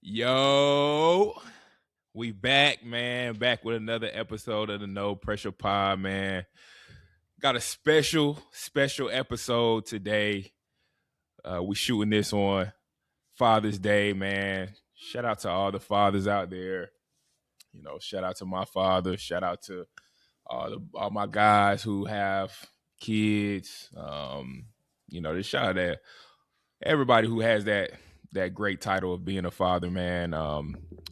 Yo, we back, man. Back with another episode of the No Pressure Pod, man. Got a special episode today. We shooting this on Father's Day, man. Shout out to all the fathers out there. You know, shout out to my father. Shout out to all my guys who have kids. Just shout out to everybody who has that great title of being a father, man.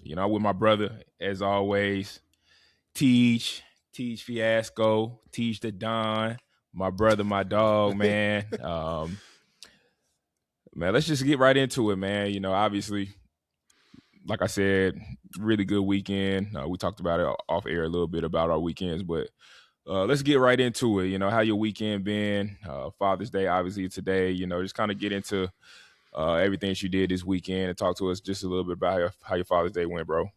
With my brother, as always, Teach Fiasco, Teach the Don, my brother, my dog, man. Man, let's just get right into it, man. You know, obviously, like I said, really good weekend. We talked about it off air a little bit about our weekends, but let's get right into it. You know, how your weekend been? Father's Day, obviously, today. You know, just kind of get into everything she did this weekend and talk to us just a little bit about how your Father's Day went, bro.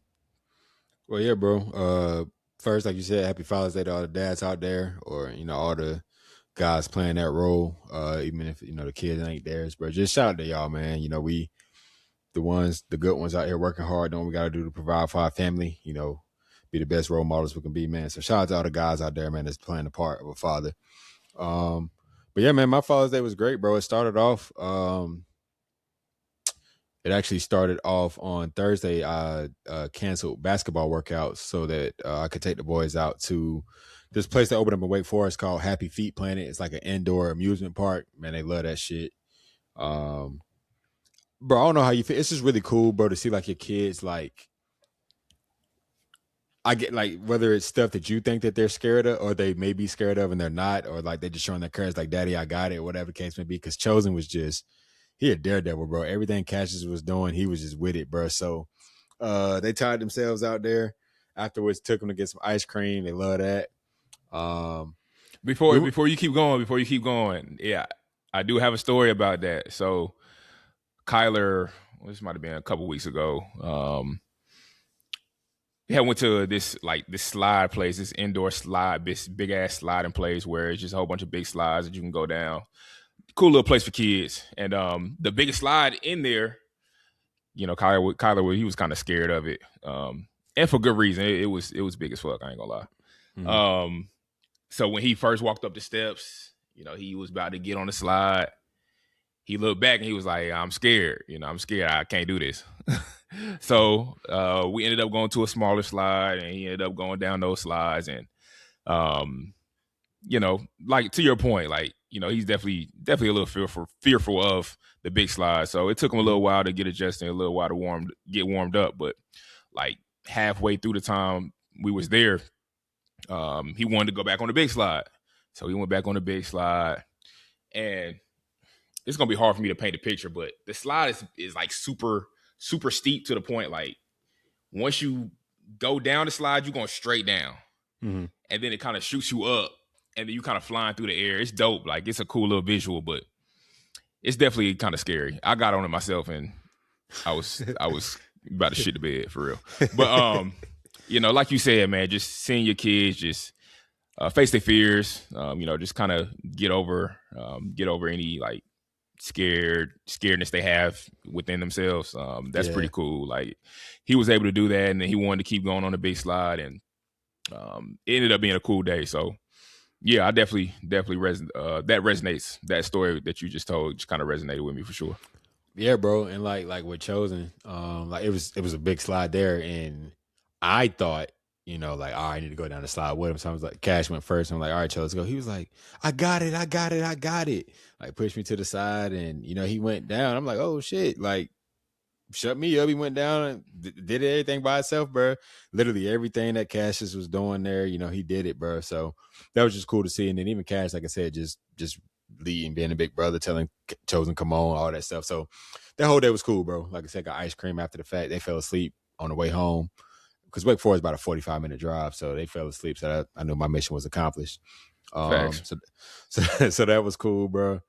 Well, yeah, bro. First, like you said, happy Father's Day to all the dads out there, or all the guys playing that role. Even if the kids ain't theirs, bro. Just shout out to y'all, man. We the good ones out here working hard, doing what we got to do to provide for our family. Be the best role models we can be, man. So shout out to all the guys out there, man, that's playing the part of a father. But yeah, man, my Father's Day was great, bro. It started off. It actually started off on Thursday. I canceled basketball workouts so that I could take the boys out to this place that opened up in Wake Forest called Happy Feet Planet. It's like an indoor amusement park. Man, they love that shit. Bro, I don't know how you feel. It's just really cool, bro, to see like your kids like. I get like whether it's stuff that you think that they're scared of or they may be scared of and they're not, or like they're just showing their courage like, Daddy, I got it, or whatever the case may be. Because Chosen was just, he a daredevil, bro. Everything Cassius was doing, he was just with it, bro. So they tied themselves out there. Afterwards, took them to get some ice cream. They love that. Before you keep going, yeah, I do have a story about that. So Kyler, this might have been a couple weeks ago. I went to this slide place, this indoor slide, this big ass sliding place where it's just a whole bunch of big slides that you can go down. Cool little place for kids. And the biggest slide in there, Kyler, he was kind of scared of it. And for good reason. It was big as fuck, I ain't gonna lie. Mm-hmm. So when he first walked up the steps, he was about to get on the slide. He looked back and he was like, I'm scared. I'm scared. I can't do this. So we ended up going to a smaller slide, and he ended up going down those slides. And, like to your point, like, he's definitely a little fearful of the big slide. So it took him a little while to get adjusted, a little while to get warmed up. But like halfway through the time we was there, he wanted to go back on the big slide. So he went back on the big slide, and it's going to be hard for me to paint a picture, but the slide is like super, super steep to the point. Like once you go down the slide, you're going straight down. Mm-hmm. And then it kind of shoots you up, and then you kind of flying through the air. It's dope. Like it's a cool little visual, but it's definitely kind of scary. I got on it myself, and I was about to shit the bed for real. But, like you said, man, just seeing your kids just face their fears, just kind of get over any like scaredness they have within themselves. That's pretty cool. Like he was able to do that, and then he wanted to keep going on the big slide, and it ended up being a cool day. So yeah, I definitely that resonates. That story that you just told just kind of resonated with me for sure. Yeah, bro. And like with Chosen, like it was a big slide there, and I thought, like, all right, I need to go down the slide with him. So I was like, Cash went first. I'm like, all right, Chosen, let's go. He was like, I got it. Like pushed me to the side, and he went down. I'm like, oh shit, like shut me up. He went down and did everything by himself, bro. Literally everything that Cassius was doing there, he did it, bro. So that was just cool to see. And then even Cash, like I said, just leading, being a big brother, telling Chosen, come on, all that stuff. So that whole day was cool, bro. Like I said, got ice cream after the fact. They fell asleep on the way home because Wake Forest is about a 45-minute drive. So they fell asleep. So I knew my mission was accomplished. So that was cool, bro.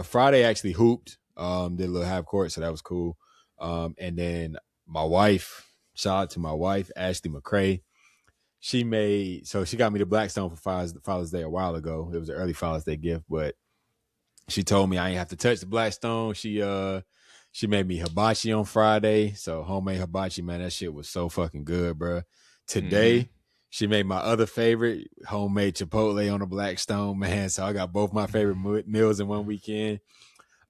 Friday actually hooped, did a little half court. So that was cool. And then my wife, shout out to my wife, Ashley McCrae. She got me the Blackstone for Father's Day a while ago. It was an early Father's Day gift, but she told me I ain't have to touch the Blackstone. She She made me hibachi on Friday. So homemade hibachi, man, that shit was so fucking good, bro. Mm-hmm. Today, she made my other favorite, homemade Chipotle on a Blackstone, man. So I got both my favorite meals in one weekend.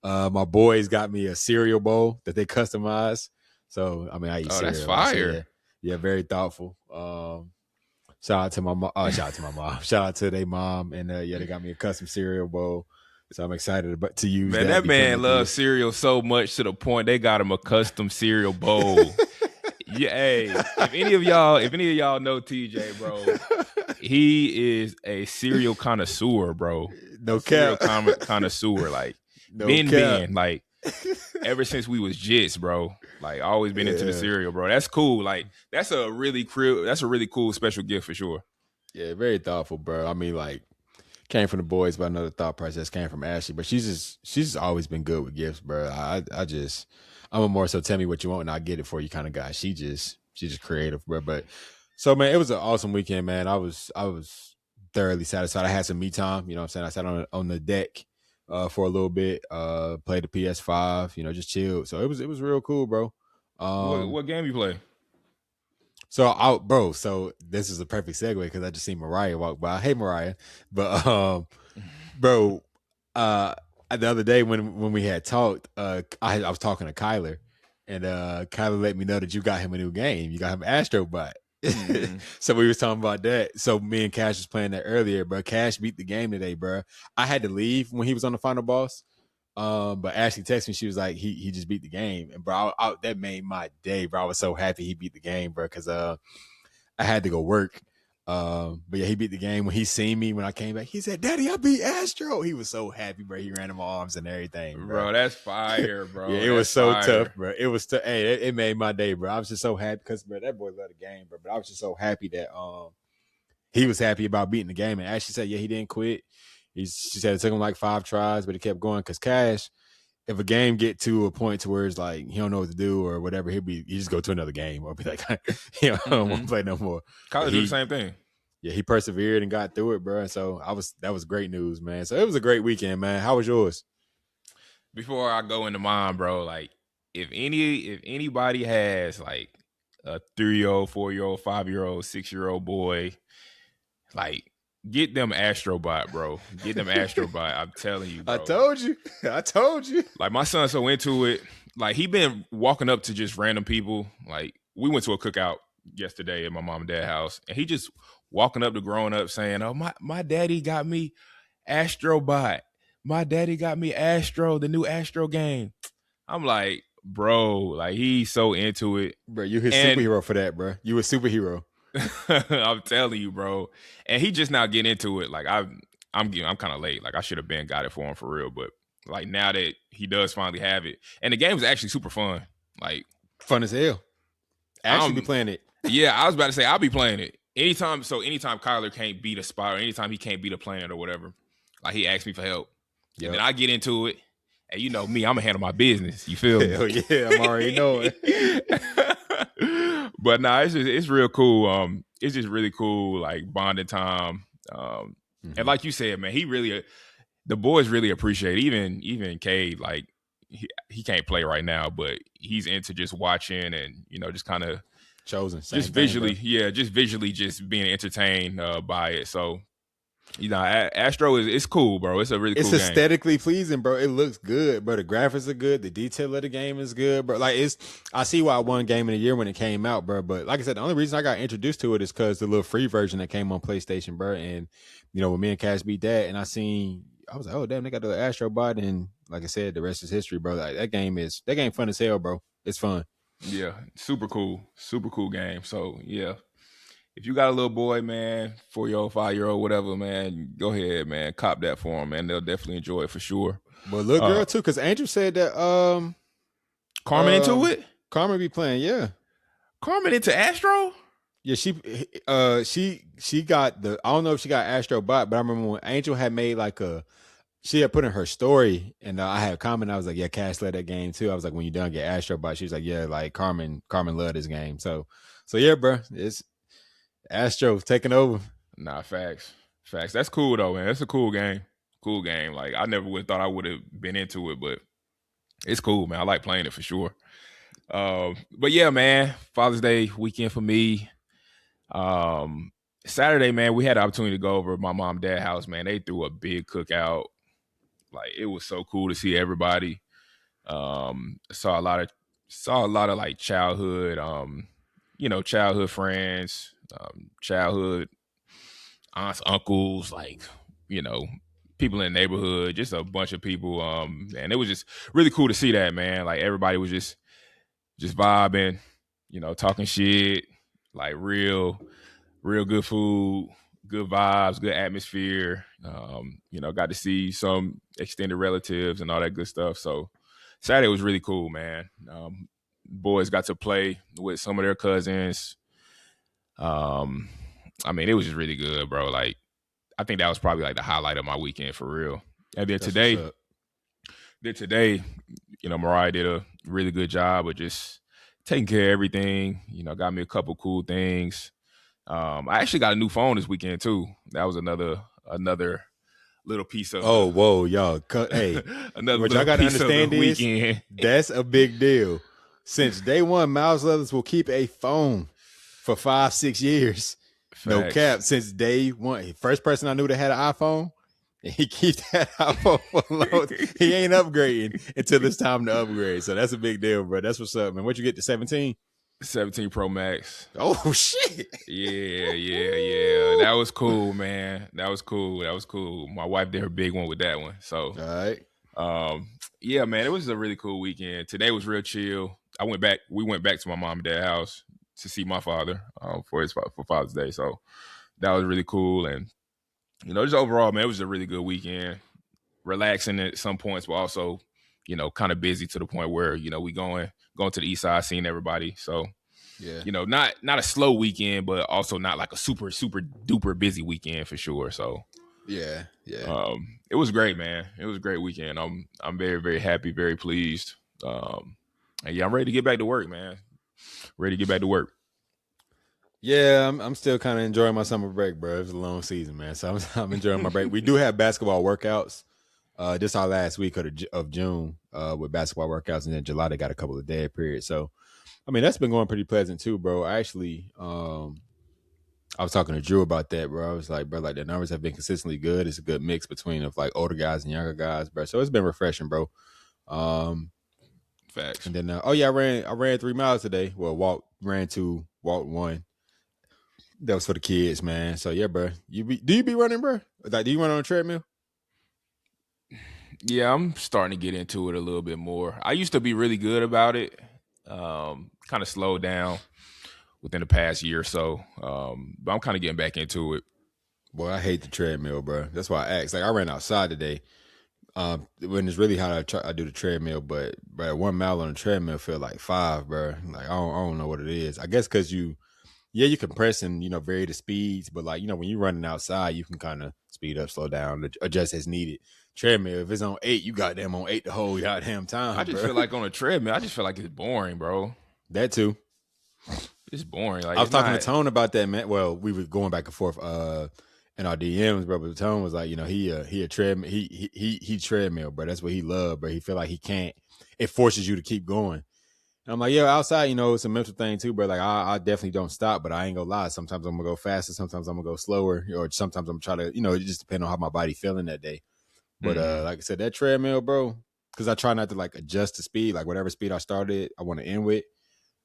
My boys got me a cereal bowl that they customized. So I mean, I eat Oh, that's cereal a lot. So fire. yeah, very thoughtful. Shout out to my mom. Shout out to my mom. Shout out to their mom, and yeah, they got me a custom cereal bowl. So I'm excited to use Man, that. that Be putting man it through. loves cereal so much to the point they got him a custom cereal bowl. Yeah, hey, if any of y'all know TJ, bro, he is a cereal connoisseur, bro. A No cereal cap. connoisseur, like No cap. like ever since we was jits, bro. Like always been into the Yeah. cereal, bro. That's cool. Like that's a really cool special gift for sure. Yeah, very thoughtful, bro. I mean, like, came from the boys, but another thought process came from Ashley. But she's just always been good with gifts, bro. I'm a more so tell me what you want and I'll get it for you kind of guy. She's just creative, bro. But so man, it was an awesome weekend, man. I was thoroughly satisfied. I had some me time, you know what I'm saying? I sat on the deck for a little bit, played the PS5, just chilled. So it was real cool, bro. Um What game you play? so this is a perfect segue because I just seen Mariah walk by. Hey Mariah. But bro, the other day when we had talked, I was talking to Kyler, and Kyler let me know that you got him a new game. You got him Astrobot. Mm-hmm. So we was talking about that. So me and Cash was playing that earlier, bro. Cash beat the game today, bro. I had to leave when he was on the final boss. But Ashley texted me. She was like, he just beat the game, and bro, that made my day, bro. I was so happy he beat the game, bro, because I had to go work. But yeah, he beat the game. When he seen me when I came back, he said, "Daddy, I beat Astro." He was so happy, bro. He ran in my arms and everything, bro. Bro, that's fire, bro. Yeah, it that's was so fire. tough, bro. It was hey, it made my day, bro. I was just so happy because bro, that boy loved the game, bro. But I was just so happy that he was happy about beating the game. And Ashley said, yeah, he didn't quit. She said it took him like 5 tries, but he kept going because Cash, if a game get to a point to where it's like he don't know what to do or whatever, he just go to another game or be like, I don't want to play no more. College do the same thing. Yeah, he persevered and got through it, bro. And so that was great news, man. So it was a great weekend, man. How was yours? Before I go into mine, bro, like if anybody has like a 3-year-old, 4-year-old, 5-year-old, 6-year-old boy, like get them Astrobot, bro. Get them Astrobot. I'm telling you, bro. I told you. Like my son's so into it. Like he been walking up to just random people. Like we went to a cookout yesterday at my mom and dad's house, and he just walking up to grown up saying, "Oh, my daddy got me Astrobot. My daddy got me Astro, the new Astro game." I'm like, bro, like he's so into it. Bro, you his superhero for that, bro. You a superhero. I'm telling you, bro. And he just now getting into it. Like I'm kind of late. Like I should have been got it for him for real. But like now that he does finally have it, and the game was actually super fun. Like fun as hell. Actually, be playing it. Yeah, I was about to say I'll be playing it anytime. So anytime Kyler can't beat a spot, or anytime he can't beat a planet or whatever, like he asks me for help, and then I get into it. And you know me, I'm gonna handle my business. You feel me? Hell yeah, I'm already knowing. But nah, it's real cool. It's just really cool, like bonding time. And like you said, man, the boys really appreciate it. Even Cade, like he can't play right now, but he's into just watching and just kind of chosen, just visually, just visually, just being entertained by it. So. Astro it's cool, bro. It's a really cool game. It's aesthetically pleasing, bro. It looks good, bro. The graphics are good. The detail of the game is good, bro. Like I see why I won Game of the Year when it came out, bro. But like I said, the only reason I got introduced to it is because the little free version that came on PlayStation, bro. And when me and Cash beat that, and I was like, oh damn, they got the Astro Bot, and like I said, the rest is history, bro. Like that game fun as hell, bro. It's fun. Yeah, super cool game. So yeah. If you got a little boy, man, 4-year-old, 5-year-old, whatever, man, go ahead, man. Cop that for them, man. They'll definitely enjoy it for sure. But little girl too, because Angel said that Carmen into it? Carmen be playing, yeah. Carmen into Astro? Yeah, she got I don't know if she got Astro Bot, but I remember when Angel had made she had put in her story, and I had a comment. I was like, yeah, Cash led that game too. I was like, when you done get Astro Bot, she was like, yeah, like Carmen loved this game. So yeah, bro, it's Astro taking over. Nah, facts. That's cool though, man. It's a cool game. Like I never would have thought I would have been into it, but It's cool, man. I like playing it for sure. But yeah, man, Father's Day weekend for me. Um, Saturday, man, we had the opportunity to go over to my mom and dad house, man. They threw a big cookout. Like it was so cool to see everybody. Saw a lot of like childhood, childhood friends, childhood aunts, uncles, like, you know, people in the neighborhood, just a bunch of people. And it was just really cool to see that, man. Like everybody was just vibing, talking shit, like real good food, good vibes, good atmosphere. Got to see some extended relatives and all that good stuff. So Saturday was really cool, man. Boys got to play with some of their cousins. It was just really good, bro. Like, I think that was probably like the highlight of my weekend for real. And then That's what's today, up. Mariah did a really good job of just taking care of everything. Got me a couple cool things. I actually got a new phone this weekend too. That was another little piece of Oh, the whoa, y'all. Hey, another what y'all little got to piece of the understand is weekend. that's a big deal. Since day one, Miles Leathers will keep a phone for 5-6 years. No Facts. cap. Since day one, first person I knew that had an iPhone, and he keeps that iPhone for long. He ain't upgrading until it's time to upgrade. So that's a big deal, bro. That's what's up, man. What you get to 17? 17 Pro Max. Oh shit. Yeah. That was cool, man. That was cool. My wife did her big one with that one. So, All right. yeah, man, it was a really cool weekend. Today was real chill. We went back to my mom and dad's house to see my father for Father's Day. So that was really cool. And, just overall, man, it was a really good weekend. Relaxing at some points, but also, kind of busy to the point where, we going to the east side, seeing everybody. So, Yeah. not a slow weekend, but also not like a super, super duper busy weekend for sure. So Yeah. it was great, man. It was a great weekend. I'm very, very happy, very pleased. And yeah, I'm ready to get back to work, man. Ready to get back to work. Yeah, I'm still kind of enjoying my summer break, bro. It's a long season, man. So I'm enjoying my break. We do have basketball workouts. This our last week of June with basketball workouts, and then July they got a couple of dead periods. So, that's been going pretty pleasant too, bro. I actually, I was talking to Drew about that, bro. I was like, bro, like the numbers have been consistently good. It's a good mix between of like older guys and younger guys, bro. So it's been refreshing, bro. Facts. And then I ran 3 miles today. Well, ran 2, walked 1. That was for the kids, man. So yeah, bro. Do you be running, bro? Like, do you run on a treadmill? Yeah, I'm starting to get into it a little bit more. I used to be really good about it. Kind of slowed down within the past year or so. But I'm kind of getting back into it. Boy, I hate the treadmill, bro. That's why I asked. Like, I ran outside today. When it's really hot, I do the treadmill, but 1 mile on the treadmill feel like 5, bro. Like, I don't know what it is. I guess because you can press and vary the speeds, but like when you're running outside, you can kind of speed up, slow down, adjust as needed. Treadmill, if it's on 8, you got them on 8 the whole goddamn time. I just feel like on a treadmill, I just feel like it's boring, bro. That too. It's boring. Like, I was talking to Tone about that, man. Well, we were going back and forth in our DMs, bro. But Tone was like, he a treadmill, he treadmill, bro. That's what he loved, bro. He feel like he can't. It forces you to keep going. And I'm like, yeah, outside, it's a mental thing too, bro. Like, I definitely don't stop, but I ain't gonna lie. Sometimes I'm gonna go faster, sometimes I'm gonna go slower, or sometimes I'm trying to, it just depends on how my body feeling that day. But like I said, that treadmill, bro, because I try not to like adjust the speed, like whatever speed I started, I want to end with.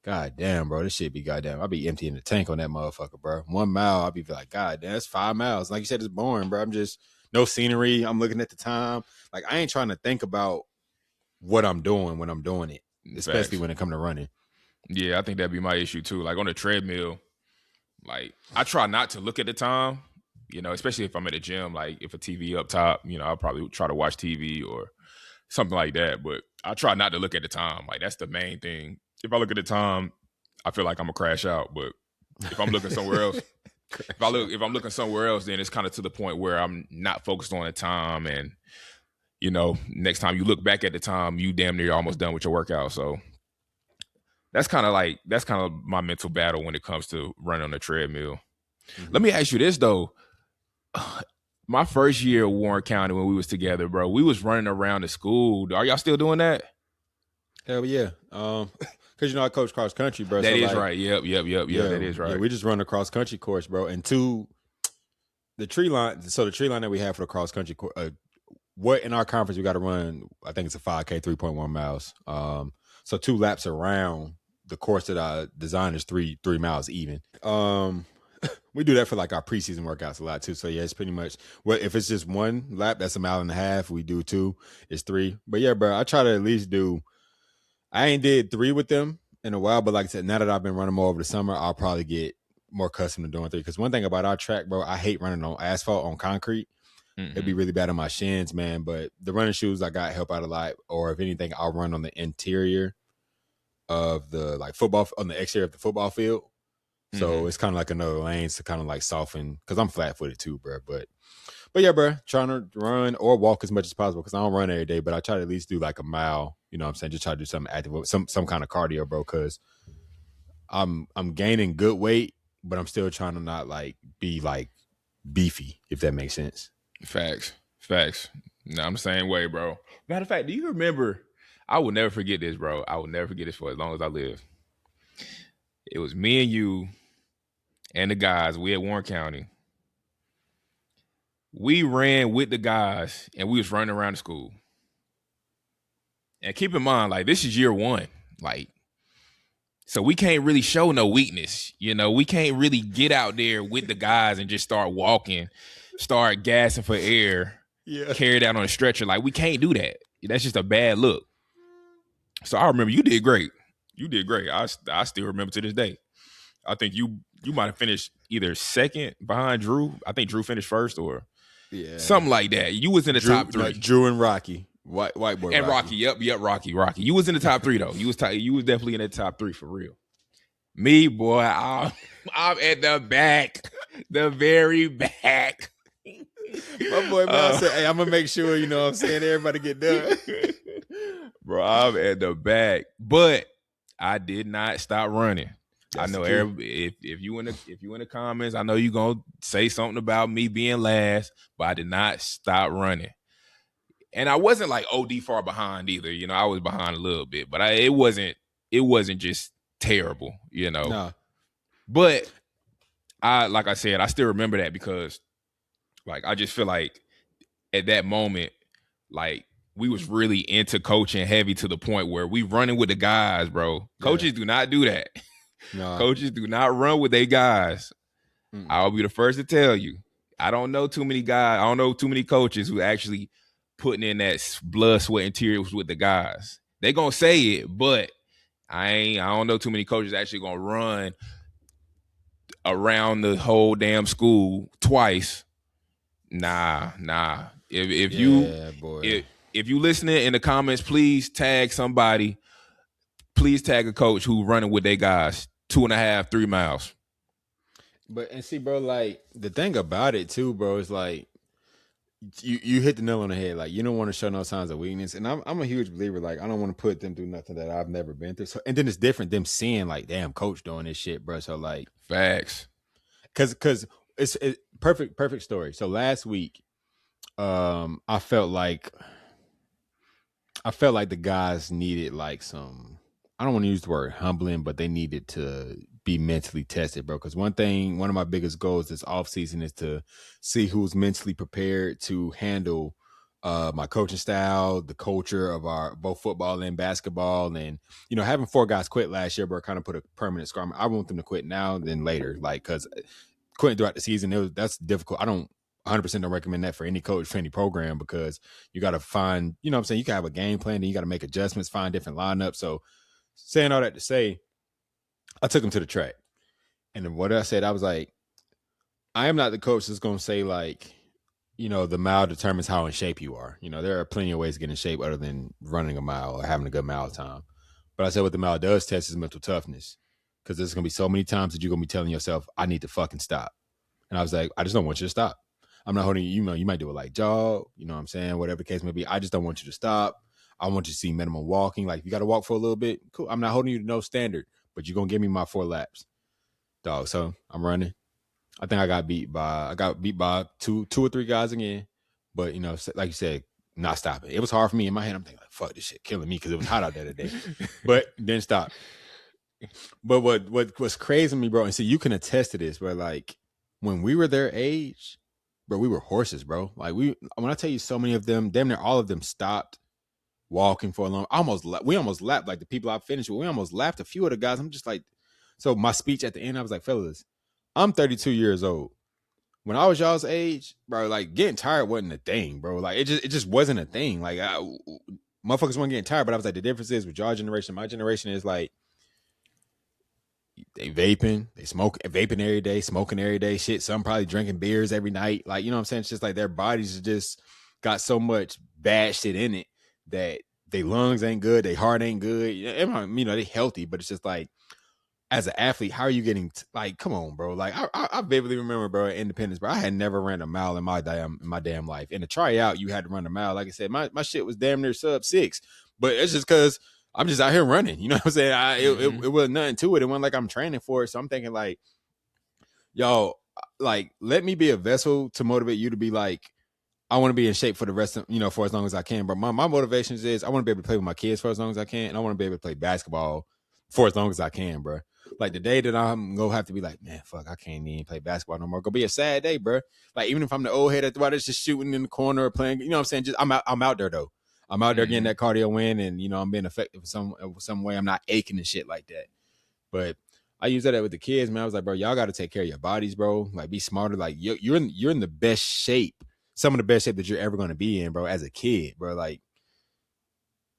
God damn, bro, this shit be goddamn. I be emptying the tank on that motherfucker, bro. 1 mile, I be like, God damn, that's 5 miles. Like you said, it's boring, bro. I'm just no scenery. I'm looking at the time. Like, I ain't trying to think about what I'm doing when I'm doing it, especially Facts. when it come to running. Yeah, I think that'd be my issue too. Like on a treadmill, like I try not to look at the time, especially if I'm at the gym. Like if a TV up top, I'll probably try to watch TV or something like that. But I try not to look at the time. Like that's the main thing. If I look at the time, I feel like I'm gonna crash out. But if I'm looking somewhere else, if I'm looking somewhere else, then it's kind of to the point where I'm not focused on the time. And next time you look back at the time, you damn near almost done with your workout. So that's kind of my mental battle when it comes to running on the treadmill. Mm-hmm. Let me ask you this though. My first year at Warren County when we was together, bro, we was running around the school. Are y'all still doing that? Hell yeah. Because I coach cross country, bro. That So is like, right. Yep. That is yeah, right. we just run a cross country course, bro. And the tree line. So the tree line that we have for the cross country course, what in our conference we got to run? I think it's a 5K, 3.1 miles. So 2 laps around the course that I designed is 3 miles even. We do that for like our preseason workouts a lot too. So yeah, it's pretty much if it's just 1 lap, that's a mile and a half. We do 2, it's 3. But yeah, bro, I try to at least do. I ain't did 3 with them in a while, but like I said, now that I've been running more over the summer, I'll probably get more accustomed to doing 3. Because one thing about our track, bro, I hate running on asphalt on concrete. It'd be really bad on my shins, man. But the running shoes I got help out a lot. Or if anything, I'll run on the interior of the like football on the exterior of the football field. So it's kind of like another lanes to kind of like soften because I'm flat footed too, bro. But yeah, bro, trying to run or walk as much as possible because I don't run every day, but I try to at least do like a mile. You know what I'm saying? Just try to do something active, some kind of cardio, bro. Because I'm gaining good weight, but I'm still trying to not like be like beefy, if that makes sense. Facts. No, I'm the same way, bro. Matter of fact, do you remember? I will never forget this, bro. I will never forget this for as long as I live. It was me and you and the guys. We at Warren County. We ran with the guys, and we was running around the school. And keep in mind, like, this is year 1. Like, so we can't really show no weakness. We can't really get out there with the guys and just start walking, start gassing for air, carried out on a stretcher. Like, we can't do that. That's just a bad look. So I remember you did great. I still remember to this day. I think you might have finished either second behind Drew. I think Drew finished first or something like that. You was in the top 3. Drew and Rocky. White boy and Rocky. Yep, Rocky. You was in the top 3 though. You was definitely in the top 3 for real. Me, boy, I'm at the back, the very back. My boy man said, "Hey, I'm gonna make sure you know what I'm saying everybody get done." Bro, I'm at the back, but I did not stop running. That's I know if you in the comments, I know you gonna say something about me being last, but I did not stop running. And I wasn't like OD far behind either. I was behind a little bit, but it wasn't just terrible, Nah. But like I said, I still remember that because like I just feel like at that moment, like we was really into coaching heavy to the point where we running with the guys, bro. Coaches do not do that. Nah. Coaches do not run with their guys. I'll be the first to tell you. I don't know too many guys. I don't know too many coaches who actually putting in that blood, sweat, and tears with the guys. They gonna say it, but I don't know too many coaches actually gonna run around the whole damn school twice. Nah. If you listening in the comments, please tag somebody. Please tag a coach who running with their guys 2.5, 3 miles. But and see, bro, like the thing about it too, bro, is like you hit the nail on the head. Like you don't want to show no signs of weakness, and I'm a huge believer. Like I don't want to put them through nothing that I've never been through. So and then it's different them seeing like, damn, coach doing this shit, bro. So like facts, because it's perfect story. So last week, I felt like the guys needed like some. I don't want to use the word humbling, but they needed to be mentally tested, bro. Because one of my biggest goals this offseason is to see who's mentally prepared to handle my coaching style, the culture of our both football and basketball. And, having 4 guys quit last year, bro, kind of put a permanent scar. I want them to quit now than later. Like, because quitting throughout the season, that's difficult. I don't 100% don't recommend that for any coach, for any program, because you got to find, what I'm saying? You can have a game plan and you got to make adjustments, find different lineups. So, saying all that to say, I took him to the track. And then what I said, I was like, I am not the coach that's going to say like, the mile determines how in shape you are. There are plenty of ways to get in shape other than running a mile or having a good mile time. But I said what the mile does test is mental toughness. Because there's going to be so many times that you're going to be telling yourself, I need to fucking stop. And I was like, I just don't want you to stop. I'm not holding you, you might do a light jog, what I'm saying? Whatever the case may be. I just don't want you to stop. I want you to see minimum walking. Like, if you got to walk for a little bit, cool. I'm not holding you to no standard, but you're going to give me my 4 laps. Dog, so I'm running. I think I got beat by 2 or 3 guys again. But, like you said, not stopping. It was hard for me in my head. I'm thinking like, fuck, this shit killing me because it was hot out there today. But didn't stop. But what was crazy to me, bro, and see, you can attest to this, bro. Like when we were their age, bro, we were horses, bro. Like when I tell you, so many of them, damn near all of them stopped walking for a long. We almost lapped like the people I finished with. We almost lapped a few of the guys. I'm just like, so my speech at the end, I was like, fellas, I'm 32 years old. When I was y'all's age, bro, like getting tired wasn't a thing, bro. Like it just wasn't a thing. Like motherfuckers weren't getting tired, but I was like, the difference is with y'all generation, my generation is like they vaping, they vaping every day, smoking every day, shit. Some probably drinking beers every night. Like, you know what I'm saying? It's just like their bodies just got so much bad shit in it that their lungs ain't good, their heart ain't good. You know, they healthy, but it's just like, as an athlete, how are you getting like, come on, bro? Like I vividly remember, bro, at Independence, bro, I had never ran a mile in my damn life. In a tryout, you had to run a mile. Like I said, my shit was damn near sub 6, but it's just because I'm just out here running. You know what I'm saying? It was nothing to it. It wasn't like I'm training for it. So I'm thinking like, yo, like, let me be a vessel to motivate you to be like, I want to be in shape for the rest of, you know, for as long as I can. But my motivations is I want to be able to play with my kids for as long as I can. And I want to be able to play basketball for as long as I can, bro. Like the day that I'm going to have to be like, man, fuck, I can't even play basketball no more. Gonna be a sad day, bro. Like, even if I'm the old head at the that's just shooting in the corner or playing, you know what I'm saying? Just I'm out there though. I'm out there getting that cardio in, and you know, I'm being effective some way. I'm not aching and shit like that. But I use that with the kids, man. I was like, bro, y'all got to take care of your bodies, bro. Like, be smarter. Like, you're in the best shape, some of the best shape that you're ever going to be in, bro. As a kid, bro, like,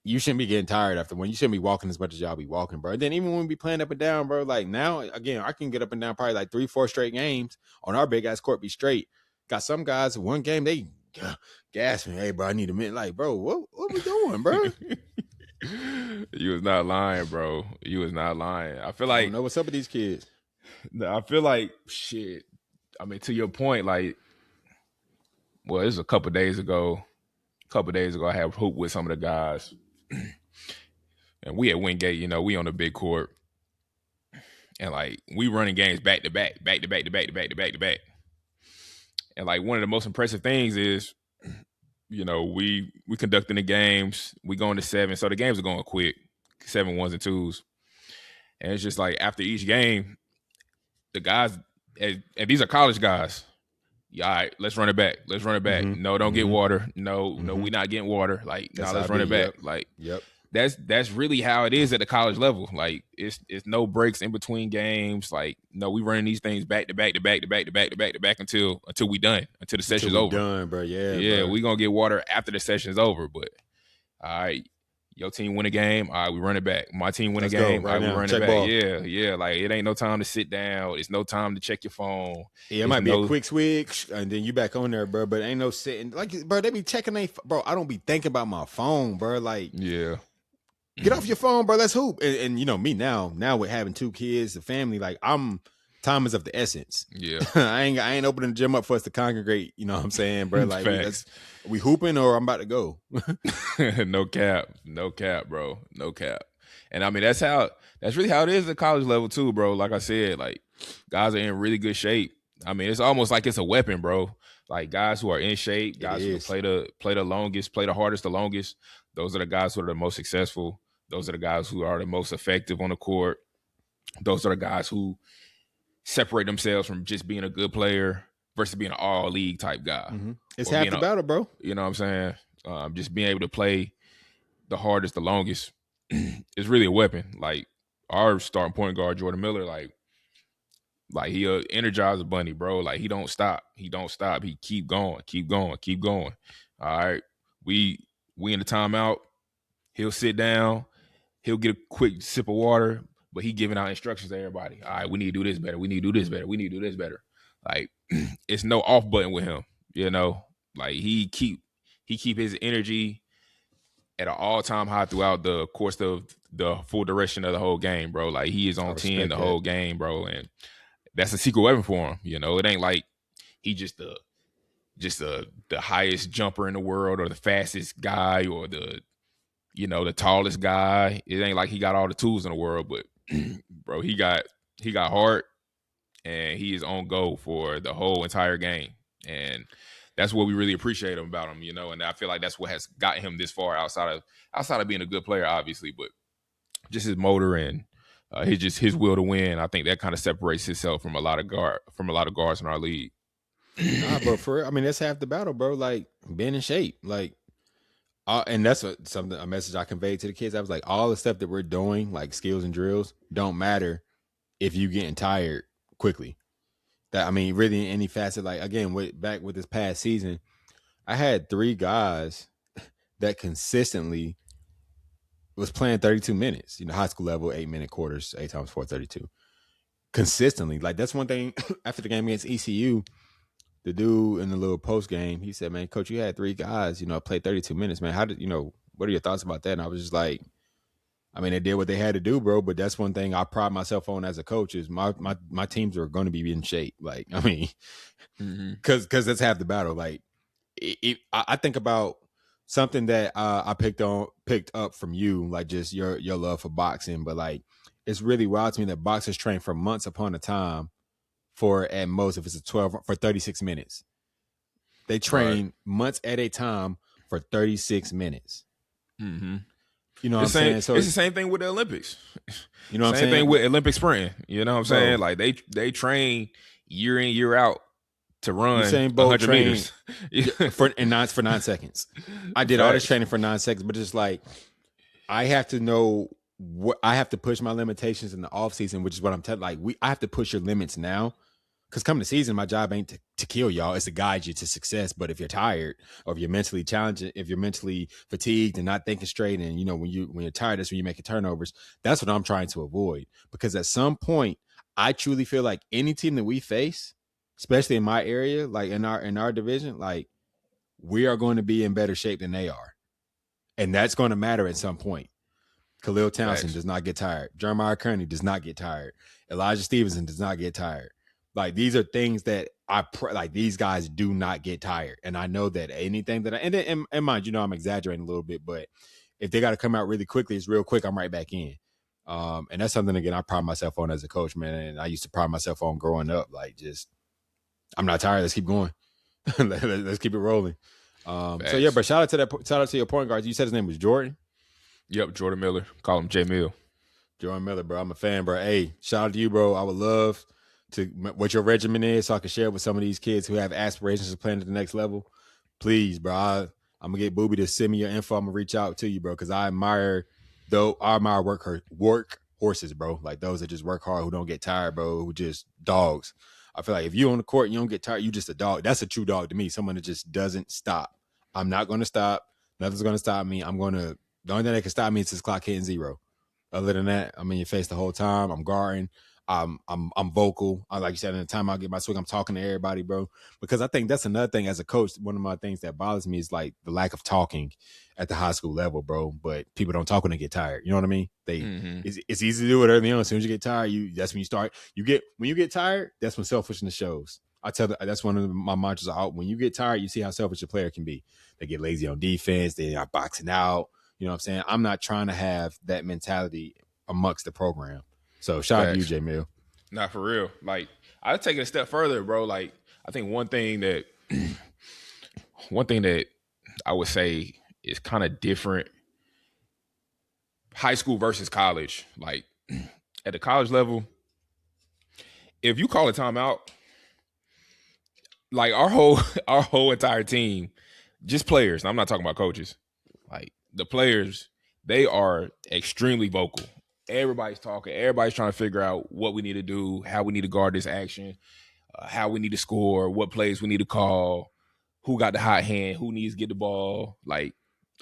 you shouldn't be getting tired after when you shouldn't be walking as much as y'all be walking, bro. And then even when we be playing up and down, bro, like now, again, I can get up and down probably like 3-4 straight games on our big ass court, be straight. Got some guys, one game, they gas me. Hey, bro, I need a minute. Like, bro, what we doing, bro? You was not lying, bro. You was not lying. I feel like, I don't know what's up with these kids. I feel like, shit. I mean, to your point, like, well, this was a couple days ago. I had hoop with some of the guys, and we at Wingate. You know, we on the big court, and like we running games back to back, and like one of the most impressive things is, you know, we conducting the games, we going to 7, so the games are going quick, 7 1s and 2s, and it's just like after each game, the guys, and these are college guys. Yeah, all right, let's run it back. Mm-hmm. No, don't get water. No, we not getting water. Like, no, let's run it back. Yep. Like, that's really how it is at the college level. Like, it's no breaks in between games. Like, no, we running these things back to back until we done, until the session's over. Done, bro. Yeah, bro. We gonna get water after the session's over. But all right, your team win a game, all right, we run it back. My team win a game, all right, we run it back. Ball. Yeah. Like, it ain't no time to sit down. It's no time to check your phone. Yeah, it might be a quick switch, and then you back on there, bro. But ain't no sitting. Like, bro, they be checking bro, I don't be thinking about my phone, bro. Like, yeah. Get off your phone, bro. Let's hoop. And you know, me now with having 2 kids, a family, like, time is of the essence. Yeah. I ain't opening the gym up for us to congregate. You know what I'm saying, bro? Like, we hooping or I'm about to go. No cap, bro. No cap. And I mean, that's really how it is at college level too, bro. Like I said, like, guys are in really good shape. I mean, it's almost like it's a weapon, bro. Like, guys who are in shape, guys who play the longest, play the hardest, the longest. Those are the guys who are the most successful. Those are the guys who are the most effective on the court. Those are the guys who separate themselves from just being a good player versus being an all-league type guy. Mm-hmm. It's half the battle, bro. You know what I'm saying? Just being able to play the hardest, the longest is really a weapon. Like, our starting point guard, Jordan Miller, like he energize a bunny, bro. Like, he don't stop. He keep going. All right, we in the timeout. He'll sit down. He'll get a quick sip of water, but he giving out instructions to everybody. All right, we need to do this better. We need to do this better. Like, it's no off button with him, you know? Like, he keep his energy at an all-time high throughout the course of the full duration of the whole game, bro. Like, he is on 10 the whole game, bro. And that's a secret weapon for him, you know? It ain't like he just the highest jumper in the world or the fastest guy or the tallest guy. It ain't like he got all the tools in the world, but bro, he got heart, and he is on go for the whole entire game. And that's what we really appreciate about him, and I feel like that's what has gotten him this far outside of being a good player, obviously, but just his motor and his will to win. I think that kind of separates himself from a lot of guards in our league. Nah, bro, for real. I mean, that's half the battle, bro. Like being in shape, like, and that's a message I conveyed to the kids. I was like, all the stuff that we're doing, like skills and drills, don't matter if you getting tired quickly. That I mean, really, in any facet. Like again, back with this past season, I had 3 guys that consistently was playing 32 minutes. High school level, 8-minute quarters, 8 times 4, 32. Consistently, like that's one thing. After the game against ECU, the dude in the little post game, he said, "Man, coach, you had 3 guys, play 32 minutes, man. How did what are your thoughts about that?" And I was just like, I mean, they did what they had to do, bro. But that's one thing I pride myself on as a coach is my teams are going to be in shape. Like, I mean, because that's half the battle. Like, I think about something that I picked up from you, like just your love for boxing. But like, it's really wild to me that boxers train for months upon a time for at most, if it's a 12 for 36 minutes. They train months at a time for 36 minutes. Mm-hmm. You know what I'm saying? So it's the same thing with the Olympics. You know what I'm saying? saying? Same thing with Olympic sprinting. You know what I'm saying? Like they train year in, year out to run 100 meters. for 9 seconds. I did all this training for 9 seconds, but it's like I have to know what I have to push my limitations in the off season, which is what I'm telling. Like I have to push your limits now. Because coming to season, my job ain't to kill y'all. It's to guide you to success. But if you're tired, or if you're mentally challenged, if you're mentally fatigued and not thinking straight, and when you're tired, that's when you're making turnovers. That's what I'm trying to avoid. Because at some point, I truly feel like any team that we face, especially in my area, like in our division, like we are going to be in better shape than they are, and that's going to matter at some point. Khalil Townsend does not get tired. Jeremiah Kearney does not get tired. Elijah Stevenson does not get tired. Like these are things that like these guys do not get tired, and I know that anything that and mind I'm exaggerating a little bit, but if they got to come out really quickly, it's real quick. I'm right back in, and that's something again I pride myself on as a coach, man. And I used to pride myself on growing up, like just I'm not tired. Let's keep going. Let's keep it rolling. So yeah, but shout out to your point guards. You said his name was Jordan. Yep, Jordan Miller. Call him J Mill. Jordan Miller, bro. I'm a fan, bro. Hey, shout out to you, bro. I would love to what your regimen is so I can share it with some of these kids who have aspirations of playing at the next level. Please, bro. I'm going to get Booby to send me your info. I'm going to reach out to you, bro, because I admire work horses, bro. Like those that just work hard, who don't get tired, bro, who just dogs. I feel like if you on the court and you don't get tired, you just a dog. That's a true dog to me, someone that just doesn't stop. I'm not going to stop. Nothing's going to stop me. The only thing that can stop me is this clock hitting 0. Other than that, I'm in your face the whole time. I'm guarding. I'm vocal. Like you said, in the time I'll get my swing, I'm talking to everybody, bro. Because I think that's another thing as a coach. One of my things that bothers me is like the lack of talking at the high school level, bro. But people don't talk when they get tired. You know what I mean? It's easy to do it early on. As soon as you get tired, that's when you start. When you get tired, that's when selfishness shows. That's one of my mantras. When you get tired, you see how selfish a player can be. They get lazy on defense. They are boxing out. You know what I'm saying? I'm not trying to have that mentality amongst the program. So shout out to you, J Mill. Not for real. Like I'll take it a step further, bro. Like I think one thing that I would say is kind of different high school versus college. Like at the college level, if you call a timeout, like our whole entire team, just players, I'm not talking about coaches, like the players, they are extremely vocal. Everybody's talking. Everybody's trying to figure out what we need to do, how we need to guard this action, how we need to score, what plays we need to call, who got the hot hand, who needs to get the ball. Like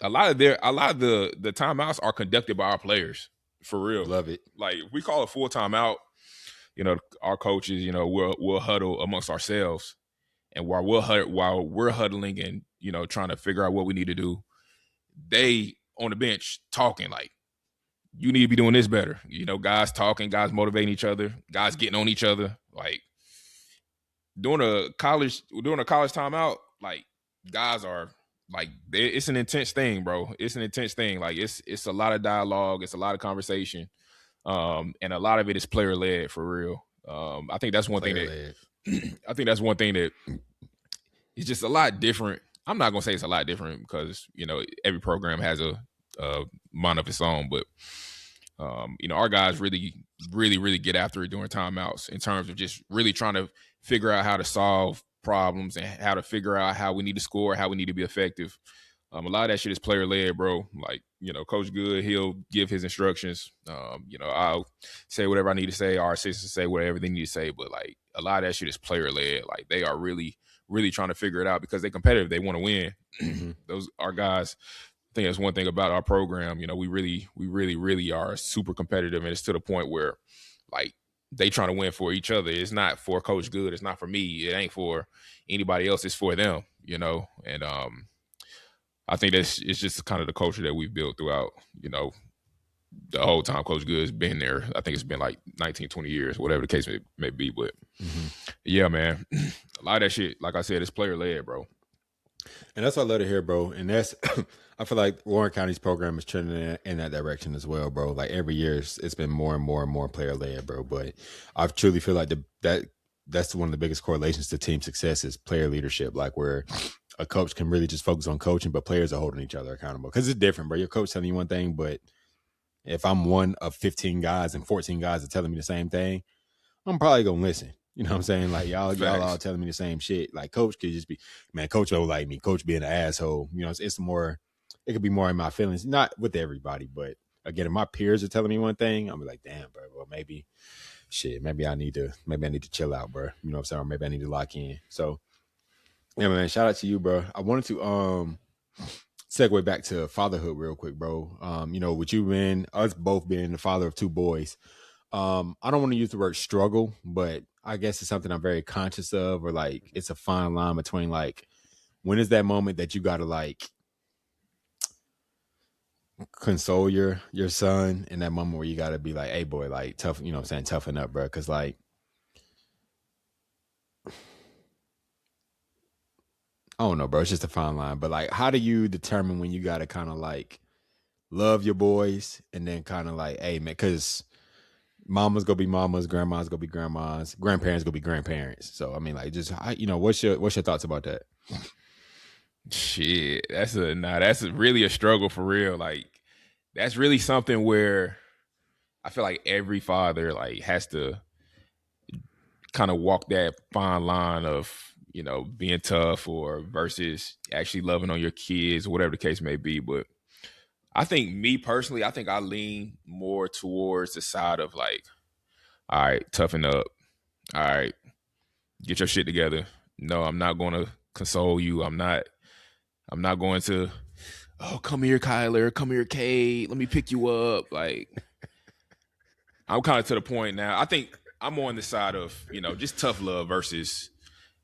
a lot of the timeouts are conducted by our players, for real. Love it. Like if we call a full timeout, our coaches, we'll huddle amongst ourselves, and while we're huddling and trying to figure out what we need to do, they on the bench talking like, you need to be doing this better. Guys talking, guys motivating each other, guys getting on each other. Like during a college timeout, like guys are like, it's an intense thing, bro. It's an intense thing. Like it's a lot of dialogue, it's a lot of conversation, and a lot of it is player led, for real. I think that's one thing that it's just a lot different. I'm not gonna say it's a lot different because every program has a mind of its own, but our guys really get after it during timeouts in terms of just really trying to figure out how to solve problems and how to figure out how we need to score, how we need to be effective. A lot of that shit is player led, bro. Like, Coach Good, he'll give his instructions. I'll say whatever I need to say. Our assistants say whatever they need to say. But like a lot of that shit is player led. Like they are really trying to figure it out because they're competitive. They want to win. Those our guys. I think that's one thing about our program. We really are super competitive, and it's to the point where like they trying to win for each other. It's not for Coach Good. It's not for me. It ain't for anybody else. It's for them. And I think it's just kind of the culture that we've built throughout, the whole time Coach Good's been there. I think it's been like 19, 20 years, whatever the case may be. But yeah, man, a lot of that shit, like I said, it's player led, bro. And that's what I love to hear, bro. And that's, I feel like Warren County's program is trending in that direction as well, bro. Like every year it's been more and more and more player led, bro. But I truly feel like that's one of the biggest correlations to team success is player leadership, like where a coach can really just focus on coaching, but players are holding each other accountable. Because it's different, bro. Your coach telling you one thing, but if I'm one of 15 guys and 14 guys are telling me the same thing, I'm probably going to listen. You know what I'm saying? Like, y'all all telling me the same shit. Like, coach could just be, man, coach don't like me. Coach being an asshole. It's more, it could be more in my feelings. Not with everybody, but again, if my peers are telling me one thing, I'm like, damn, bro, well, maybe I need to chill out, bro. You know what I'm saying? Or maybe I need to lock in. So, yeah, man, shout out to you, bro. I wanted to segue back to fatherhood real quick, bro. With you us both being the father of two boys, I don't want to use the word struggle, but I guess it's something I'm very conscious of, or like it's a fine line between like when is that moment that you gotta like console your son in that moment where you gotta be like, hey boy, like tough, you know what I'm saying, toughen up, bro. Because like I don't know, bro. It's just a fine line. But like, how do you determine when you gotta kind of like love your boys and then kind of like, hey man, because mama's gonna be mamas, grandma's gonna be grandmas, grandparents gonna be grandparents. So I mean, like, just what's your thoughts about that? Shit, that's really a struggle for real. Like, that's really something where I feel like every father like has to kind of walk that fine line of being tough or versus actually loving on your kids, whatever the case may be. But I think me personally, I think I lean more towards the side of like, all right, toughen up. All right, get your shit together. No, I'm not going to console you. I'm not going to, oh, come here, Kyler. Come here, Kate. Let me pick you up. Like, I'm kind of to the point now. I think I'm on the side of, just tough love versus,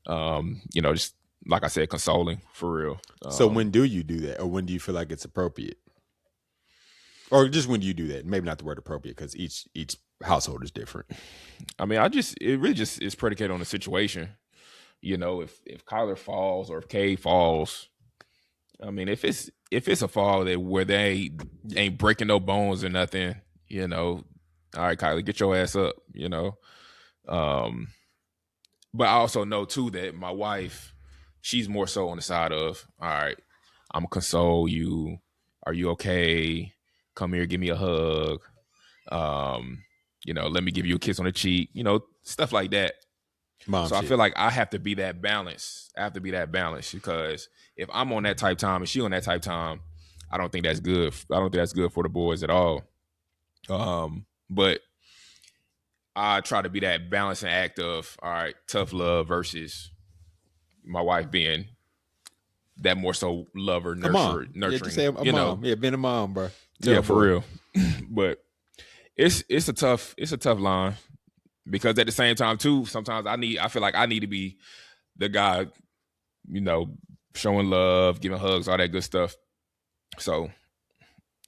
just like I said, consoling for real. So when do you do that? Or when do you feel like it's appropriate? Or just when do you do that? Maybe not the word appropriate because each household is different. I mean, it really just is predicated on the situation. If Kyler falls or if Kay falls, I mean, if it's a fall where they ain't breaking no bones or nothing, all right, Kyler, get your ass up, But I also know too that my wife, she's more so on the side of, all right, I'm gonna console you. Are you okay? Come here, give me a hug. Let me give you a kiss on the cheek. Stuff like that. Mom so shit. I feel like I have to be that balance. I have to be that balance because if I'm on that type time and she on that type time, I don't think that's good. I don't think that's good for the boys at all. But I try to be that balancing act of, all right, tough love versus my wife being that more so lover, nurturing. Yeah, just say a mom. Yeah, being a mom, bro. Yeah, for real. But it's a tough line because at the same time too, sometimes I feel like I need to be the guy, showing love, giving hugs, all that good stuff. So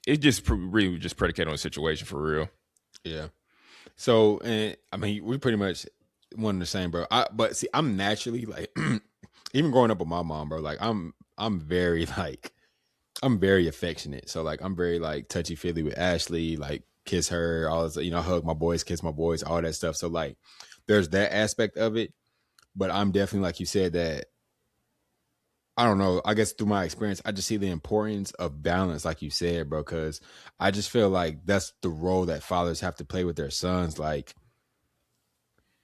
it's just really just predicated on the situation for real. Yeah. So, and I mean, we pretty much one and the same, bro. But see, I'm naturally like, even growing up with my mom, bro. Like, I'm very affectionate. So, like, I'm very like touchy feely with Ashley. Like, kiss her, all this, hug my boys, kiss my boys, all that stuff. So, like, there's that aspect of it. But I'm definitely, like you said, that I don't know. I guess through my experience, I just see the importance of balance, like you said, bro. Because I just feel like that's the role that fathers have to play with their sons. Like,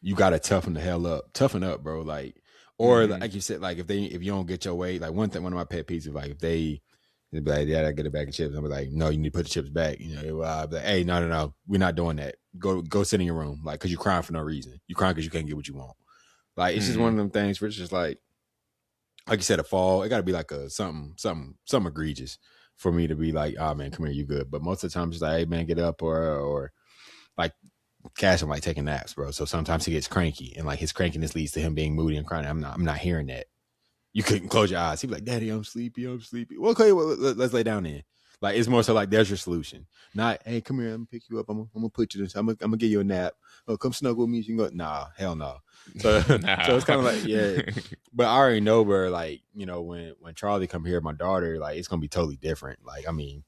you gotta toughen up, bro. Like, or Mm-hmm. like you said, like if you don't get your way, like one of my pet peeves is like if they be like, yeah, I get a bag of chips. I'll be like, no, you need to put the chips back. You know, I'll be like, hey, no, we're not doing that. Go sit in your room, like, cause you're crying for no reason. You crying because you can't get what you want. Like, it's just one Mm-hmm. of them things where it's just like you said, a fall. It got to be like a something egregious for me to be like, oh man, come here, you good. But most of the time, it's like, hey man, get up, or like Cash, I'm like taking naps, bro. So sometimes he gets cranky, and like his crankiness leads to him being moody and crying. I'm not hearing that. You couldn't close your eyes. He'd be like, Daddy, I'm sleepy. Well, okay, well, let's lay down then. Like, it's more so like, there's your solution. Not, hey, come here, I'm gonna pick you up. I'm gonna put you. I'm gonna give you a nap. Oh, come snuggle with me. You can go. Nah, hell no. So so Nah. it's kind of like, yeah. But I already know, bro. Like, you know, when Charlie come here, my daughter, like, it's gonna be totally different. Like, I mean,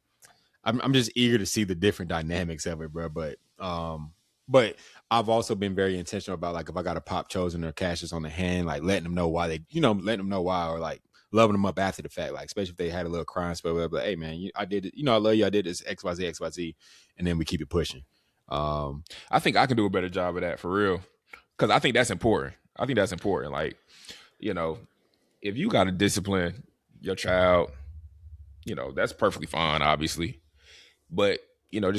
I'm just eager to see the different dynamics of it, bro. But I've also been very intentional about, like, if I got to pop Chosen or Cassius on the hand, like letting them know why letting them know why, or like loving them up after the fact, like especially if they had a little crying spell, whatever. Like, hey man, I did it. You know, I love you. I did this XYZ, and then we keep it pushing. I think I can do a better job of that for real, because I think that's important. I think that's important. Like, you know, if you got to discipline your child, you know, that's perfectly fine, obviously. But, you know,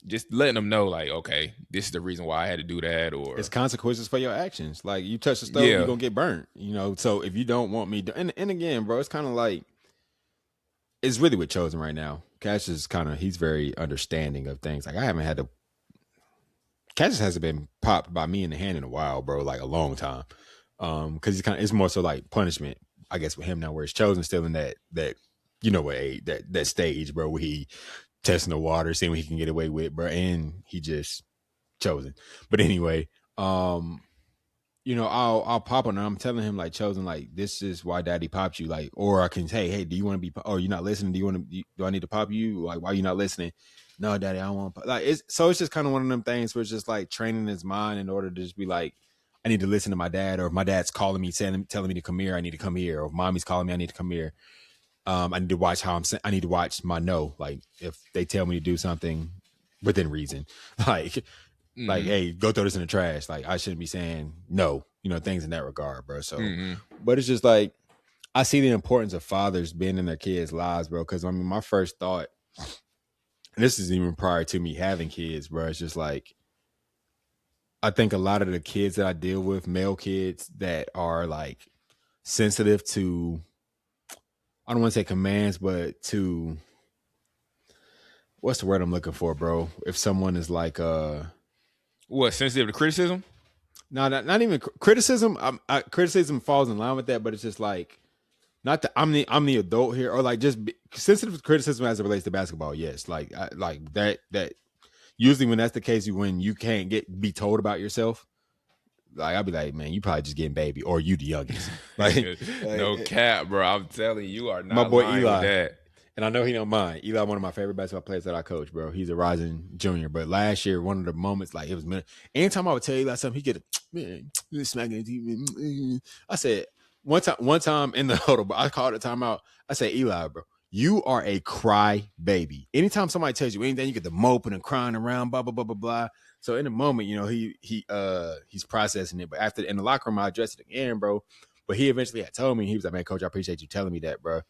just letting them know, like, okay, this is the reason why I had to do that, It's or consequences for your actions. Like, you touch the stove, you're yeah, gonna get burnt. You know, so if you don't want me to, and again, bro, it's kind of like, it's really with Chosen right now. Cash is he's very understanding of things. Like, I haven't had to. Cassius hasn't been popped by me in the hand in a while, bro, like a long time. Because it's more so like punishment, I guess, with him now, where it's Chosen still in that you know what age, that stage, bro, where he testing the water, seeing what he can get away with, bro, and he just Chosen. But anyway, you know, I'll pop on and I'm telling him, like, Chosen, like, this is why Daddy popped you, like, or I can say, hey, do you want to be? Oh, you're not listening. Do I need to pop you? Like, why are you not listening? No, Daddy, I don't want to. Like, it's just kind of one of them things where it's just like training his mind in order to just be like, I need to listen to my dad, or if my dad's calling me, telling me to come here, I need to come here, or if mommy's calling me, I need to come here. I need to watch I need to watch my no. Like, if they tell me to do something within reason, like, mm-hmm. hey, go throw this in the trash. Like, I shouldn't be saying no, you know, things in that regard, bro. So, Mm-hmm. but it's just like, I see the importance of fathers being in their kids' lives, bro. Because I mean, my first thought, and this is even prior to me having kids, bro. It's just like, I think a lot of the kids that I deal with, male kids that are like sensitive to, I don't want to say commands, but to, what's the word I'm looking for, bro? If someone is like, What, sensitive to criticism? no, not even criticism. Criticism falls in line with that, but it's just like, not that I'm the adult here, or like just sensitive to criticism as it relates to basketball. Yes, like that. Usually, when that's the case, when you can't be told about yourself, like, I'll be like, man, you probably just getting baby, or you the youngest. No cap, bro. I'm telling you, you are My not boy lying with Eli, that. and I know he don't mind. Eli, one of my favorite basketball players that I coach, bro. He's a rising junior. But last year, one of the moments, like, it was, anytime I would tell Eli something, he get a, man, smacking the TV. I said, one time in the huddle, but I called a timeout. I said, Eli, bro, you are a cry baby. Anytime somebody tells you anything, you get the moping and crying around, blah, blah, blah, blah, blah. So in the moment, you know, he's processing it. But after, in the locker room, I addressed it again, bro. But he eventually had told me, he was like, man, coach, I appreciate you telling me that, bro.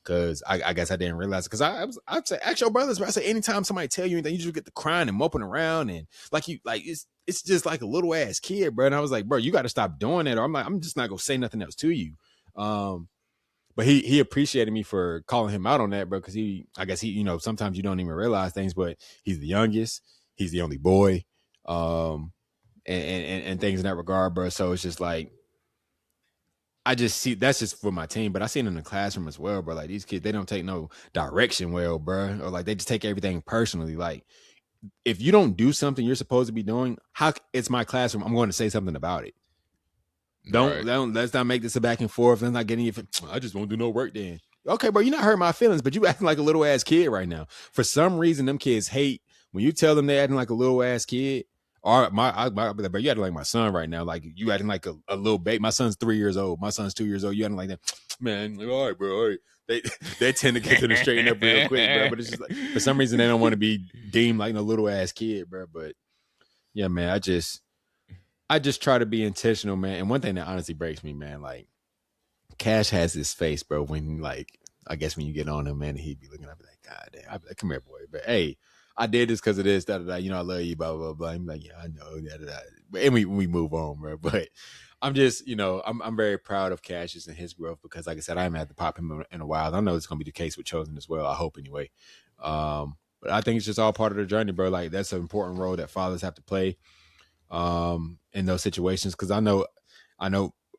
Cause I guess I didn't realize it. Cause I'd say, ask your brothers, bro. I say, anytime somebody tell you anything, you just get the crying and moping around, and it's just like a little ass kid, bro. And I was like, bro, you got to stop doing that, or I'm just not gonna say nothing else to you. But he appreciated me for calling him out on that, bro. Cause I guess you know, sometimes you don't even realize things, but he's the youngest, he's the only boy, and things in that regard, bro. So it's just like, I just see, that's just for my team, but I see it in the classroom as well, bro. Like, these kids, they don't take no direction well, bro, or like they just take everything personally. Like, if you don't do something you're supposed to be doing, how it's my classroom, I'm going to say something about it. Right. Let's not make this a back and forth. Let's not get any. I just won't do no work then. Okay, bro, you're not hurting my feelings, but you acting like a little ass kid right now. For some reason, them kids hate when you tell them they acting like a little ass kid. Or but you acting like my son right now. Like you acting like a little baby. My son's 3 years old. My son's 2 years old. You acting like that, man. Like, all right, bro. All right. They they tend to get to the straighten up real quick, bro. But it's just like for some reason they don't want to be deemed like a little ass kid, bro. But yeah, man. I just try to be intentional, man. And one thing that honestly breaks me, man, like Cash has this face, bro. When like I guess when you get on him, man, he'd be looking up like, God damn, I'd be like, come here, boy. But hey, I did this because of this, da da da. You know, I love you, blah blah blah. I'm like, yeah, I know, da da da. And we move on, bro. But I'm just, I'm very proud of Cassius and his growth because, like I said, I haven't had to pop him in a while. I know it's gonna be the case with Chosen as well. I hope anyway. But I think it's just all part of the journey, bro. Like that's an important role that fathers have to play in those situations because I know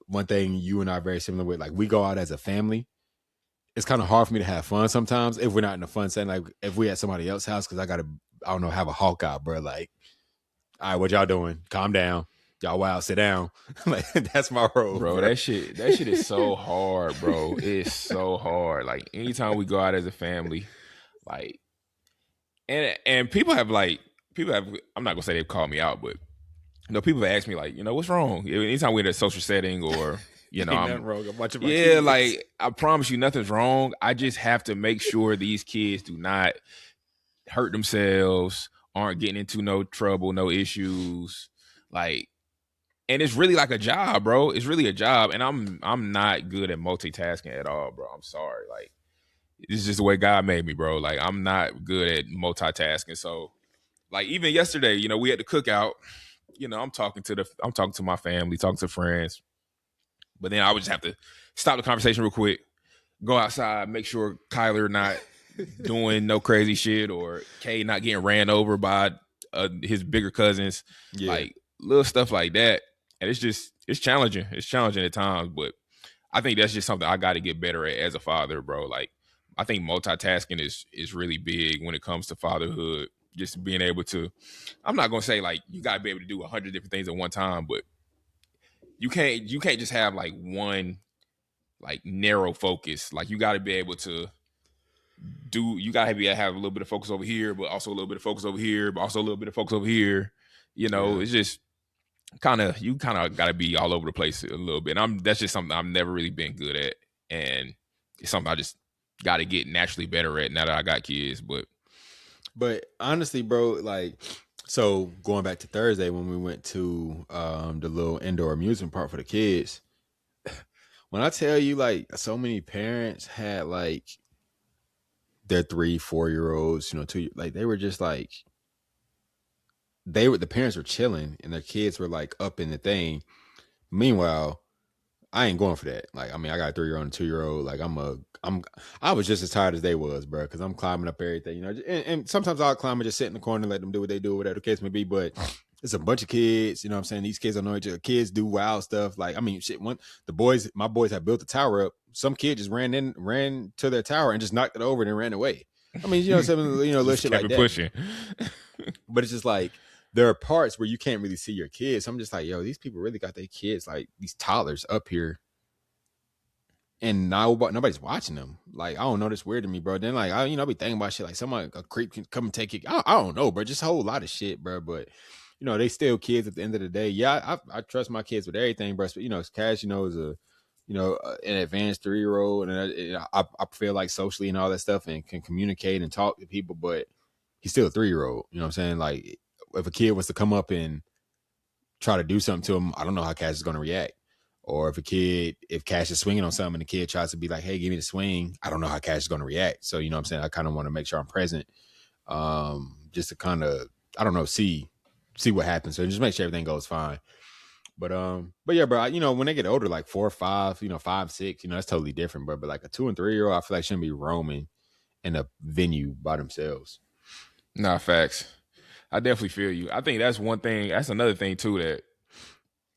one thing you and I are very similar with. Like we go out as a family. It's kind of hard for me to have fun sometimes if we're not in a fun setting. Like if we at somebody else's house, because I don't know, have a hawk out, bro. Like, all right, what y'all doing? Calm down. Y'all wild, sit down. Like that's my role, Bro, that shit is so hard, bro. It's so hard. Like anytime we go out as a family, like and people have I'm not gonna say they've called me out, but people have asked me like, what's wrong? Anytime we're in a social setting or Ain't nothing wrong. I'm watching my yeah, kids. like I promise you nothing's wrong. I just have to make sure these kids do not hurt themselves, aren't getting into no trouble, no issues. Like and it's really like a job, bro. It's really a job. And I'm not good at multitasking at all, bro. I'm sorry. Like this is just the way God made me, bro. Like I'm not good at multitasking. So like even yesterday, we had the cookout. I'm talking to my family, talking to friends. But then I would just have to stop the conversation real quick, go outside, make sure Kyler not doing no crazy shit or Kay not getting ran over by his bigger cousins, like little stuff like that. And it's challenging. It's challenging at times, but I think that's just something I got to get better at as a father, bro. Like I think multitasking is really big when it comes to fatherhood. Just being able to, I'm not gonna say like you gotta be able to do 100 different things at one time, but you can't just have like one like narrow focus. Like you got to be able to you got to have a little bit of focus over here, but also a little bit of focus over here, but also a little bit of focus over here. It's just you kind of got to be all over the place a little bit. That's just something I've never really been good at, and it's something I just got to get naturally better at now that I got kids. But honestly, bro, like, so going back to Thursday when we went to the little indoor amusement park for the kids, when I tell you, like, so many parents had like their 3-4 year olds, like they were just like the parents were chilling and their kids were like up in the thing. Meanwhile, I ain't going for that. Like, I mean, I got a 3-year-old and a 2-year-old. Like, I was just as tired as they was, bro, because I'm climbing up everything, and sometimes I'll climb and just sit in the corner and let them do what they do, whatever the case may be. But it's a bunch of kids, you know what I'm saying? These kids don't know each other. Kids do wild stuff. Like, I mean, shit, my boys have built the tower up. Some kid just ran to their tower and just knocked it over and then ran away. I mean, something, little shit like that. Pushing. But it's just like, there are parts where you can't really see your kids. So I'm just like, yo, these people really got their kids, like these toddlers up here. And now nobody's watching them. Like, I don't know, that's weird to me, bro. Then like, I be thinking about shit like a creep can come and take it. I don't know, bro. Just a whole lot of shit, bro. But they still kids at the end of the day. Yeah, I trust my kids with everything, bro. But Cash, is an advanced 3-year-old, and I feel like socially and all that stuff and can communicate and talk to people, but he's still a 3-year-old. You know what I'm saying? Like, if a kid was to come up and try to do something to him, I don't know how Cash is going to react. Or if Cash is swinging on something and the kid tries to be like, hey, give me the swing, I don't know how Cash is going to react. So, you know what I'm saying? I kind of want to make sure I'm present, just to kind of, I don't know, see what happens. So just make sure everything goes fine. But yeah, bro, when they get older, like 4 or 5, 5, 6, that's totally different, bro. But like a 2 and 3-year-old, I feel like shouldn't be roaming in a venue by themselves. Nah, facts. I definitely feel you. I think that's one thing. That's another thing too that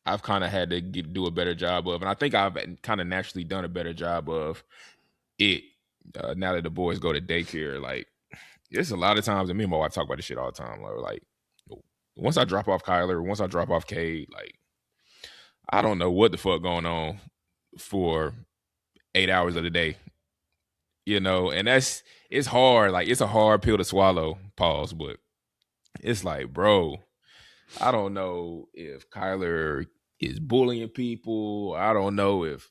I've kind of had to do a better job of, and I think I've kind of naturally done a better job of it now that the boys go to daycare. Like, there's a lot of times, and me and my wife talk about this shit all the time. Like, once I drop off Kyler, once I drop off Cade, like, I don't know what the fuck going on for 8 hours of the day, and it's hard. Like, it's a hard pill to swallow. Pause, but it's like, bro, I don't know if Kyler is bullying people. I don't know if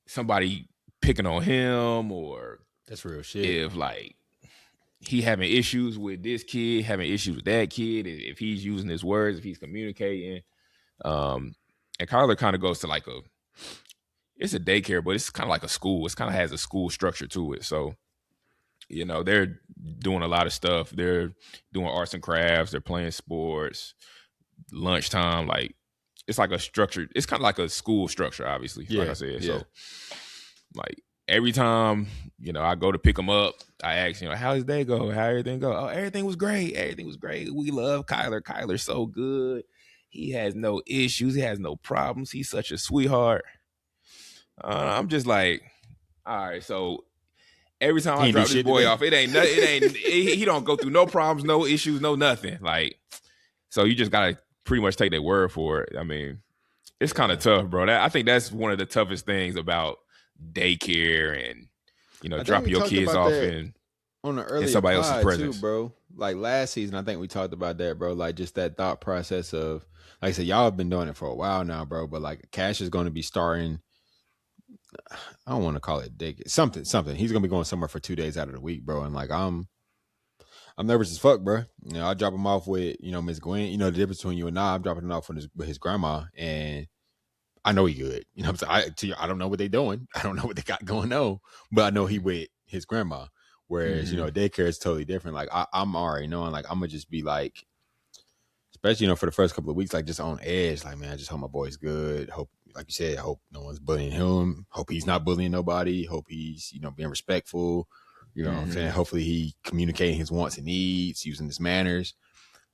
somebody picking on him or That's real shit. if like he having issues with this kid, having issues with that kid, if he's using his words, if he's communicating. Um, and Kyler kind of goes to like it's a daycare, but it's kind of like a school. It's kind of has a school structure to it. So, they're doing a lot of stuff. They're doing arts and crafts. They're playing sports, lunchtime. Like, it's like a structured, it's kind of like a school structure, obviously, like I Yeah, said. yeah. So, like, every time, I go to pick him up, I ask, how his day go? How everything go? Oh, everything was great. Everything was great. We love Kyler. Kyler's so good. He has no issues. He has no problems. He's such a sweetheart. I'm just like, all right. So every time He I ain't do drop this shit boy today. off, he don't go through no problems, no issues, no nothing. Like, so you just gotta pretty much take their word for it. I mean, it's kind of Yeah. tough, bro. I think that's one of the toughest things about daycare and I think we dropping your talked kids about off that in on the earlier somebody else's pod too, presence. bro. Like last season, I think we talked about that, bro. Like just that thought process of, like I said, y'all have been doing it for a while now, bro. But like Cash is going to be starting. I don't want to call it dick. Something. He's gonna be going somewhere for 2 days out of the week, bro. And like I'm nervous as fuck, bro. I drop him off with Miss Gwen. The difference between you and I'm dropping him off with his grandma, and I know he good. What I'm saying? I don't know what they doing. I don't know what they got going on, but I know he with his grandma. Whereas Mm-hmm. daycare is totally different. Like I'm already knowing, like I'm gonna just be like, especially for the first couple of weeks, like just on edge. Like man, I just hope my boy's good. Hope, like you said, hope no one's bullying him. Hope he's not bullying nobody. Hope he's being respectful. What I'm saying? Mm-hmm. Hopefully he communicating his wants and needs, using his manners.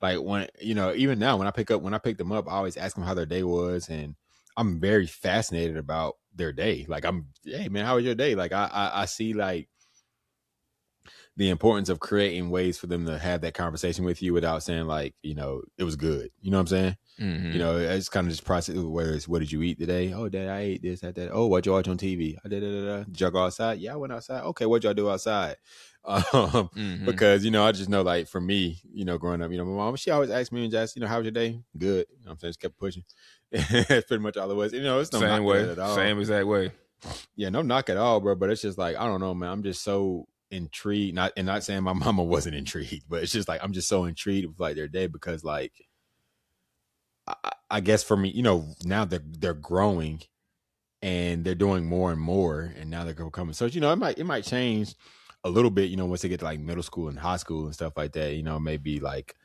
Like when even now when I picked them up, I always ask them how their day was, and I'm very fascinated about their day. Like hey man, how was your day? Like I see like the importance of creating ways for them to have that conversation with you without saying like it was good. You know what I'm saying? Mm-hmm. It's kind of just process, whether it's what did you eat today? Oh, dad, I ate this, that. Oh, what you watch on TV? I did. Did y'all go outside? Yeah, I went outside. Okay, what y'all do outside? Mm-hmm. Because I just know like for me, growing up, my mom, she always asked me and Jess, how was your day? Good. I'm saying, just kept pushing. That's pretty much all it was. It's no Same knock to way, that at all. same exact way. Yeah, no knock at all, bro. But it's just like I don't know, man. I'm just so intrigued. Not saying my mama wasn't intrigued, but it's just like I'm just so intrigued with like their day because like I guess for me, now they're growing and they're doing more and more, and now they're becoming. So it might change a little bit, once they get to like middle school and high school and stuff like that. Maybe like,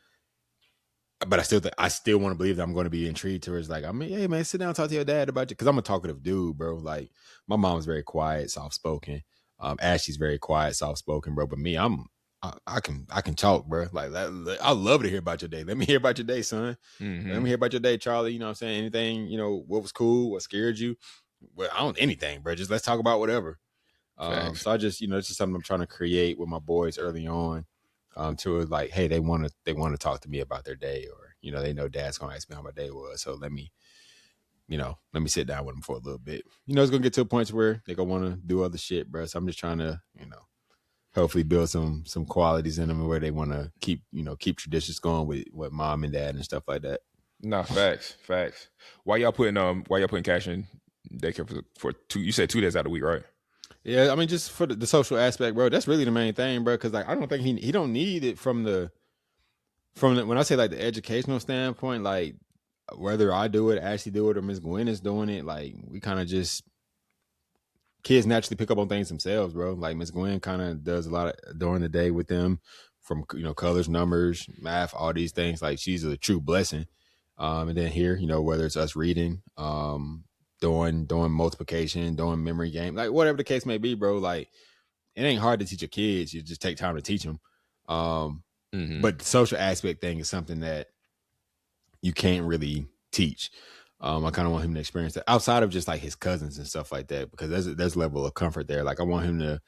but I still want to believe that I'm going to be intrigued towards like, I mean, hey man, sit down and talk to your dad about you, because I'm a talkative dude, bro. Like my mom's very quiet, soft spoken. Ashley's very quiet, soft spoken, bro. But me, I can talk, bro. Like I love to hear about your day. Let me hear about your day, son. Let me Mm-hmm. hear about your day, Charlie. You know what I'm saying? Anything, what was cool, what scared you? Well, I don't anything, bro. Just let's talk about whatever. Facts. So I just, it's just something I'm trying to create with my boys early on. To like, hey, they want to talk to me about their day, or they know dad's gonna ask me how my day was. So let me sit down with them for a little bit. It's gonna get to a point where they gonna want to do other shit, bro. So I'm just trying to, hopefully build some qualities in them where they want to keep traditions going with mom and dad and stuff like that. No, facts. Why y'all putting cash in daycare for two? You said 2 days out of the week, right? Yeah, I mean, just for the social aspect, bro. That's really the main thing, bro. Because like, I don't think he don't need it from the when I say like the educational standpoint, like whether I do it, Ashley do it, or Miss Gwen is doing it, like we kind of just kids naturally pick up on things themselves, bro. Like Miss Gwen kind of does a lot of during the day with them, from colors, numbers, math, all these things. Like she's a true blessing. And then here, whether it's us reading, doing multiplication, doing memory game, like whatever the case may be, bro. Like it ain't hard to teach your kids. You just take time to teach them. Mm-hmm. But the social aspect thing is something that you can't really teach. I kind of want him to experience that outside of just like his cousins and stuff like that, because there's a level of comfort there. Like I want him to,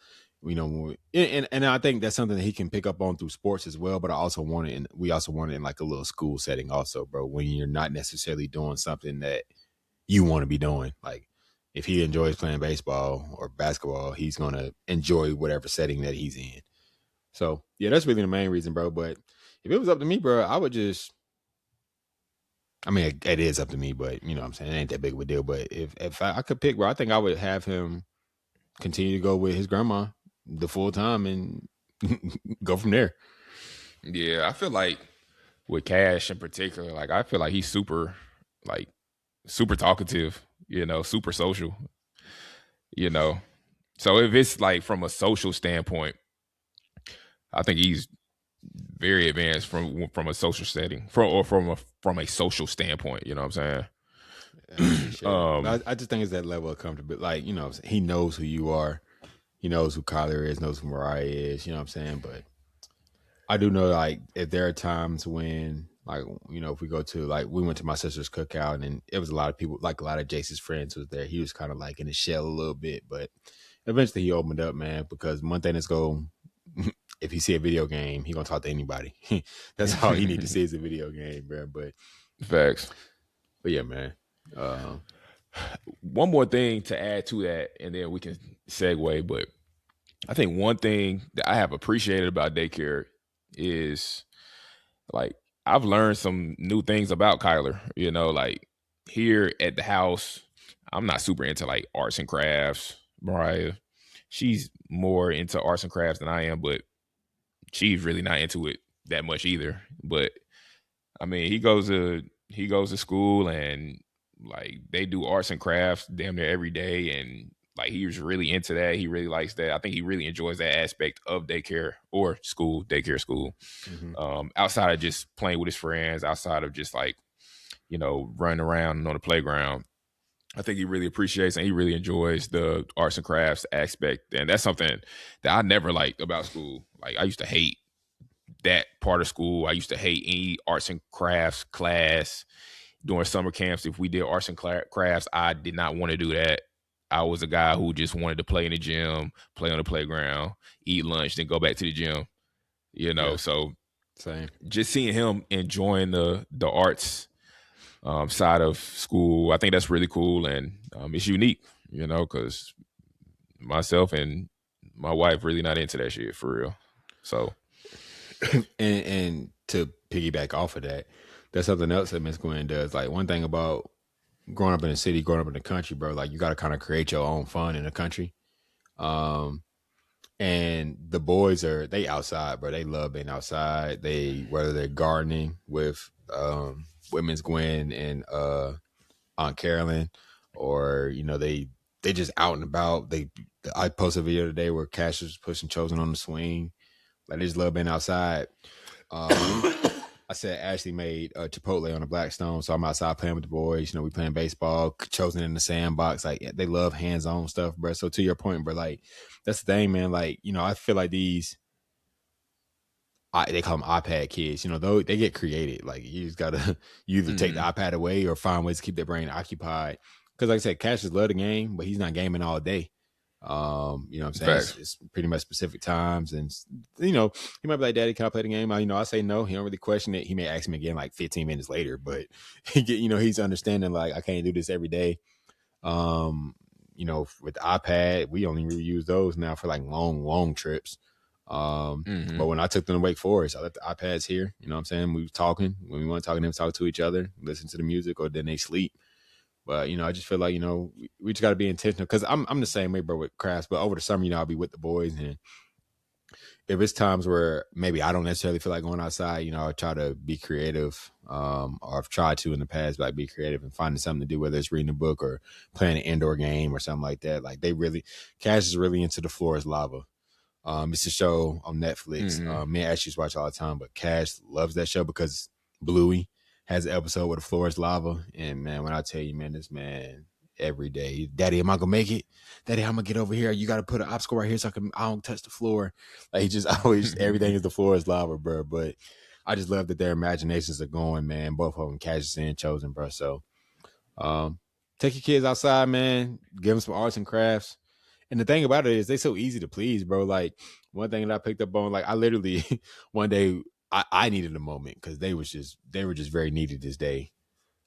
and I think that's something that he can pick up on through sports as well. But we also want it in like a little school setting also, bro, when you're not necessarily doing something that you want to be doing. Like if he enjoys playing baseball or basketball, he's going to enjoy whatever setting that he's in. So yeah, that's really the main reason, bro. But if it was up to me, bro, I would just I mean, it is up to me, but you know what I'm saying? It ain't that big of a deal. But if I could pick, bro, I think I would have him continue to go with his grandma the full time and go from there. Yeah, I feel like with Cash in particular, like I feel like he's like super talkative, super social, you know. So if it's like from a social standpoint, I think he's very advanced from a social setting, from a social standpoint. You know what I'm I saying? appreciate it. But I just think it's that level of comfortability. Like, you know, he knows who you are. He knows who Kyler is, knows who Mariah is, you know what I'm saying? But I do know, like, if there are times when, like, you know, if we go to, like, we went to my sister's cookout and it was a lot of people, like, a lot of Jace's friends was there. He was kind of, like, in his shell a little bit. But eventually he opened up, man, because one thing that's going, if he see a video game, he going to talk to anybody. That's all he need to see is a video game, bro. Facts. But yeah, man. One more thing to add to that, and then we can segue. But I think one thing that I have appreciated about Daycare is like I've learned some new things about Kyler. Like here at the house, I'm not super into like arts and crafts. Mariah, she's more into arts and crafts than I am, but she's really not into it that much either. But I mean, he goes to school and like they do arts and crafts damn near every day, and like he's really into that. He really likes that. I think he really enjoys that aspect of daycare or school, daycare school. Outside of just playing with his friends, outside of just like running around on the playground, I think he really appreciates and he really enjoys the arts and crafts aspect, and that's something that I never liked about school. Like I used to hate that part of school. I used to hate any arts and crafts class during summer camps. If we did arts and crafts, I did not want to do that. I was a guy who just wanted to play in the gym, play on the playground, eat lunch, then go back to the gym. Yeah, So same. just seeing him enjoying the arts side of school, I think that's really cool, and it's unique. Because myself and my wife really not into that shit for real. So and to piggyback off of that, that's something else that Miss Gwen does. Like one thing about growing up in the city, growing up in the country, bro, like you got to kind of create your own fun in the country. And the boys they outside, bro. They love being outside. Whether they're gardening with Miss Gwen and Aunt Carolyn, or they just out and about. I posted a video today where Cash was pushing Chosen on the swing. Like they just love being outside. I said Ashley made Chipotle on the Blackstone, so I'm outside playing with the boys. We playing baseball, Chosen in the sandbox. Like they love hands-on stuff, bro. So to your point, bro, like that's the thing, man. Like I feel like they call them iPad kids. Though they get created. Like you just gotta you either take the iPad away or find ways to keep their brain occupied. Because like I said, Cash just love the game, but he's not gaming all day. You know what I'm saying? It's pretty much specific times, and he might be like, "Daddy, can I play the game?" I say no. He don't really question it. He may ask me again like 15 minutes later, but he's understanding like I can't do this every day. With the iPad, we only really use those now for like long trips. But when I took them to Wake Forest, I left the iPads here. You know what I'm saying? We was talking when we want to talk, them talk to each other, listen to the music, or then they sleep. But I just feel like we just got to be intentional because I'm the same way, bro, with crafts. But over the summer, I'll be with the boys, and if it's times where maybe I don't necessarily feel like going outside, I try to be creative. Or I've tried to in the past, like be creative and finding something to do, whether it's reading a book or playing an indoor game or something like that. Like Cash is really into The Floor Is Lava. It's a show on Netflix. Me and Ashley watch all the time, but Cash loves that show because Bluey has an episode where the floor is lava. And man, when I tell you, man, this man every day, Daddy, am I gonna make it? Daddy, I'm gonna get over here. You gotta put an obstacle right here so I don't touch the floor. Like he just always everything is the floor is lava, bro. But I just love that their imaginations are going, man. Both of them, Cash and Chosen, bro. So take your kids outside, man. Give them some arts and crafts. And the thing about it is they so easy to please, bro. Like one thing that I picked up on, like I literally one day I needed a moment because they were just very needy this day.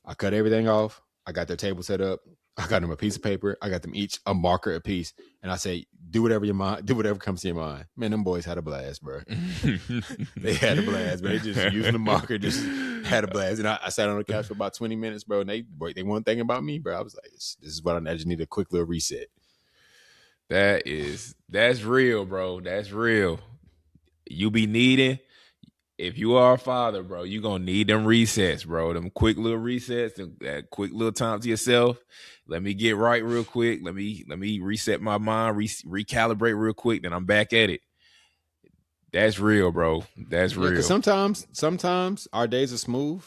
I cut everything off. I got their table set up. I got them a piece of paper. I got them each a marker a piece. And I say, do whatever comes to your mind. Man, them boys had a blast, bro. They had a blast, man. They just using the marker, just had a blast. And I sat on the couch for about 20 minutes, bro. And they weren't thinking about me, bro. I was like, this is what I just need a quick little reset. That's real, bro. That's real. You be needing, if you are a father, bro, you gonna need them resets, bro. Them quick little resets, that quick little time to yourself. Let me get right real quick. Let me reset my mind, recalibrate real quick. Then I'm back at it. That's real, bro. That's real. Because sometimes our days are smooth.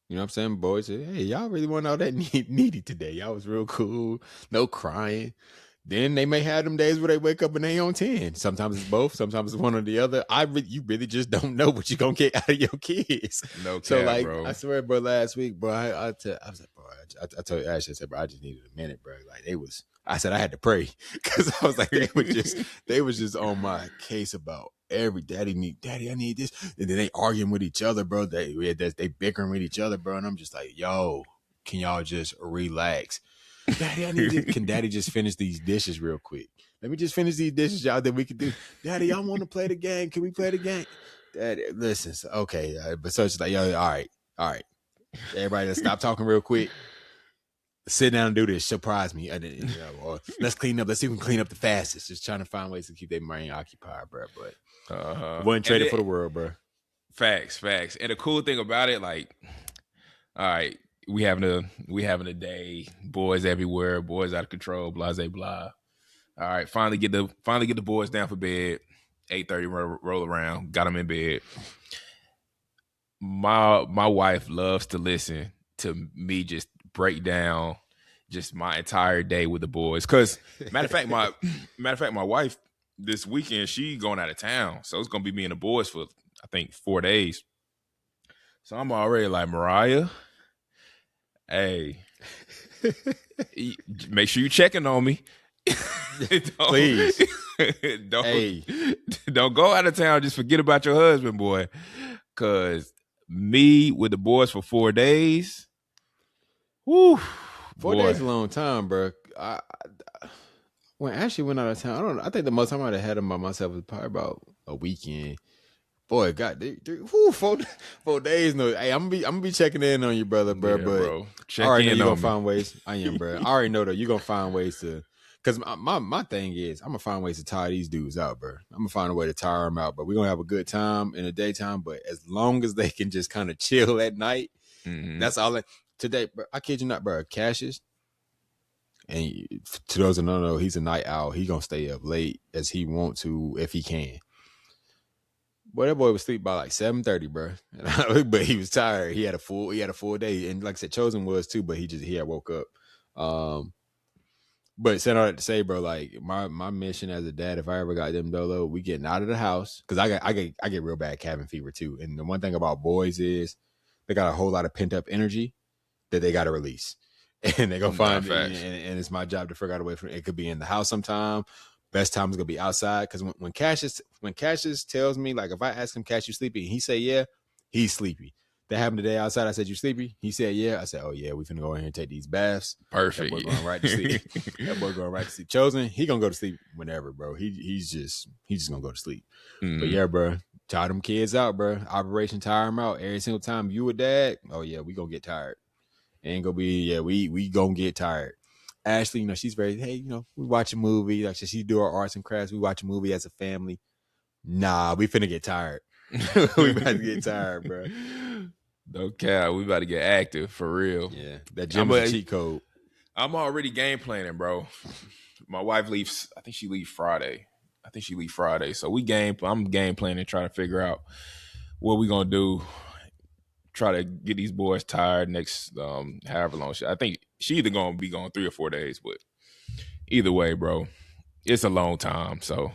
You know what I'm saying? Boys say, hey, y'all really want all that needy today. Y'all was real cool. No crying. Then they may have them days where they wake up and they on 10. Sometimes it's both. Sometimes it's one or the other. You really just don't know what you're going to get out of your kids. No cap, so, like, bro. I swear, bro, last week, bro, I was like, bro, I told Ashley, I said, bro, I just needed a minute, bro. Like, I said I had to pray because I was like, they was just on my case about daddy, I need this. And then they arguing with each other, bro. They bickering with each other, bro. And I'm just like, yo, can y'all just relax? Daddy, I need this. Can daddy just finish these dishes real quick? Let me just finish these dishes, y'all, that we can do. Daddy, I want to play the game. Can we play the game? Daddy, listen, okay. But so it's like, yo, all right. Everybody, let's stop talking real quick. Sit down and do this. Surprise me. Or let's clean up. Let's see if we can clean up the fastest. Just trying to find ways to keep their brain occupied, bro. But wouldn't trade it for the world, bro. Facts. And the cool thing about it, like, all right, we having a day, boys everywhere, boys out of control, blah blah. All right, finally get the boys down for bed. 8:30 roll around, got them in bed. My wife loves to listen to me just break down just my entire day with the boys. Cause matter of fact, my wife this weekend, she going out of town, so it's gonna be me and the boys for I think 4 days. So I'm already like, Mariah, hey, make sure you checking on me. Please. Don't go out of town. Just forget about your husband, boy. Cause me with the boys for 4 days. Whew, 4 days is a long time, bro. When Ashley went out of town, I think the most time I'd have had him by myself was probably about a weekend. Boy, God, 4 days. No, hey, I'm gonna be checking in on you, brother, bro. Yeah, but bro. Check I already know in you on gonna me. find ways. I am, bro. I already know that you gonna find ways to. Because my thing is, I'm gonna find ways to tire these dudes out, bro. I'm gonna find a way to tire them out, but we're gonna have a good time in the daytime. But as long as they can just kind of chill at night, that's all. Today, bro, I kid you not, bro. Cassius, and to those who don't know, he's a night owl. He gonna stay up late as he want to if he can. Boy, that boy was asleep by like 7:30, bro. But he was tired. He had a full day, and like I said, Chosen was too, but he had woke up. But said all that to say, bro, like my mission as a dad, if I ever got them dolo, we getting out of the house because I get real bad cabin fever too. And the one thing about boys is they got a whole lot of pent up energy that they got to release, and they gonna find it. And it's my job to figure out a way for it. It could be in the house sometime. Best time is gonna be outside because when Cassius tells me, like, if I ask him, Cash, you sleepy? And he say yeah, he's sleepy. That happened today outside. I said, you sleepy? He said, yeah. I said, oh, yeah, we finna go in here and take these baths. Perfect. That boy going right to sleep. That boy going right to sleep. Chosen, he gonna go to sleep whenever, bro. He's just gonna go to sleep. But yeah, bro, tire them kids out, bro. Operation tire them out. Every single time you a dad, oh, yeah, we gonna get tired. Ain't gonna be, yeah, we gonna get tired. Ashley, she's very, hey, we watch a movie. Like, she do our arts and crafts. We watch a movie as a family. Nah, we finna get tired. We about to get tired, bro. No cap, we about to get active for real. Yeah, that gym is a cheat code. I'm already game planning, bro. My wife leaves. I think she leaves Friday. So I'm game planning, trying to figure out what we gonna do. Try to get these boys tired next, however long. I think she either gonna be gone 3 or 4 days, but either way, bro, it's a long time. So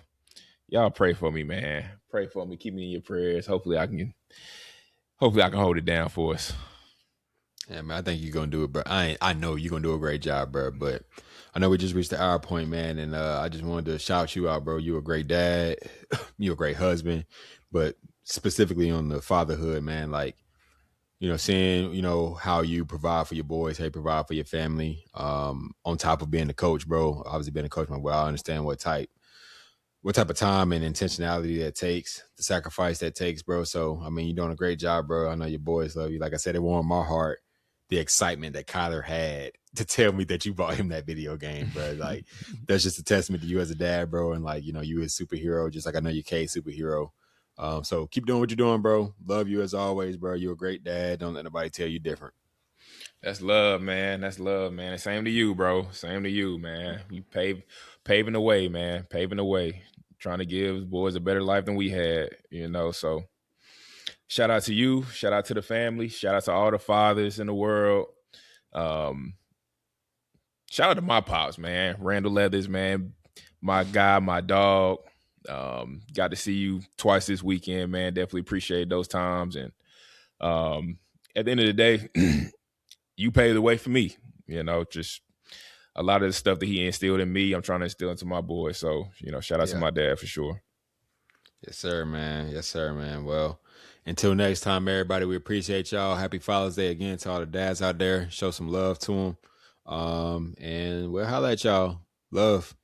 y'all pray for me, man. Pray for me. Keep me in your prayers. Hopefully I can hold it down for us. Yeah, man, I think you're gonna do it, bro. I know you're gonna do a great job, bro. But I know we just reached the hour point, man, and I just wanted to shout you out, bro. You're a great dad, you're a great husband, but specifically on the fatherhood, man, like, seeing, how you provide for your boys, how you provide for your family, on top of being a coach, bro. Obviously being a coach, man, well, I understand what type what type of time and intentionality that takes, the sacrifice that takes, bro. So, I mean, you're doing a great job, bro. I know your boys love you. Like I said, it warmed my heart, the excitement that Kyler had to tell me that you bought him that video game, bro. Like, that's just a testament to you as a dad, bro. And like, you know, you a superhero, just like I know you K superhero. So keep doing what you're doing, bro. Love you as always, bro. You're a great dad. Don't let nobody tell you different. That's love, man. That's love, man. And same to you, bro. Same to you, man. You paving the way, man. Paving the way. Trying to give boys a better life than we had, you know. So shout out to you. Shout out to the family. Shout out to all the fathers in the world. Um, Shout out to my pops, man. Randall Leathers, man. My guy, my dog. Got to see you twice this weekend, man. Definitely appreciate those times. And at the end of the day, you paved the way for me. You know, just a lot of the stuff that he instilled in me, I'm trying to instill into my boys. So, you know, shout out to Yeah. my dad for sure. Yes, sir, man. Yes, sir, man. Well, until next time, everybody, we appreciate y'all. Happy Father's Day again to all the dads out there. Show some love to them. And we'll holla at y'all. Love.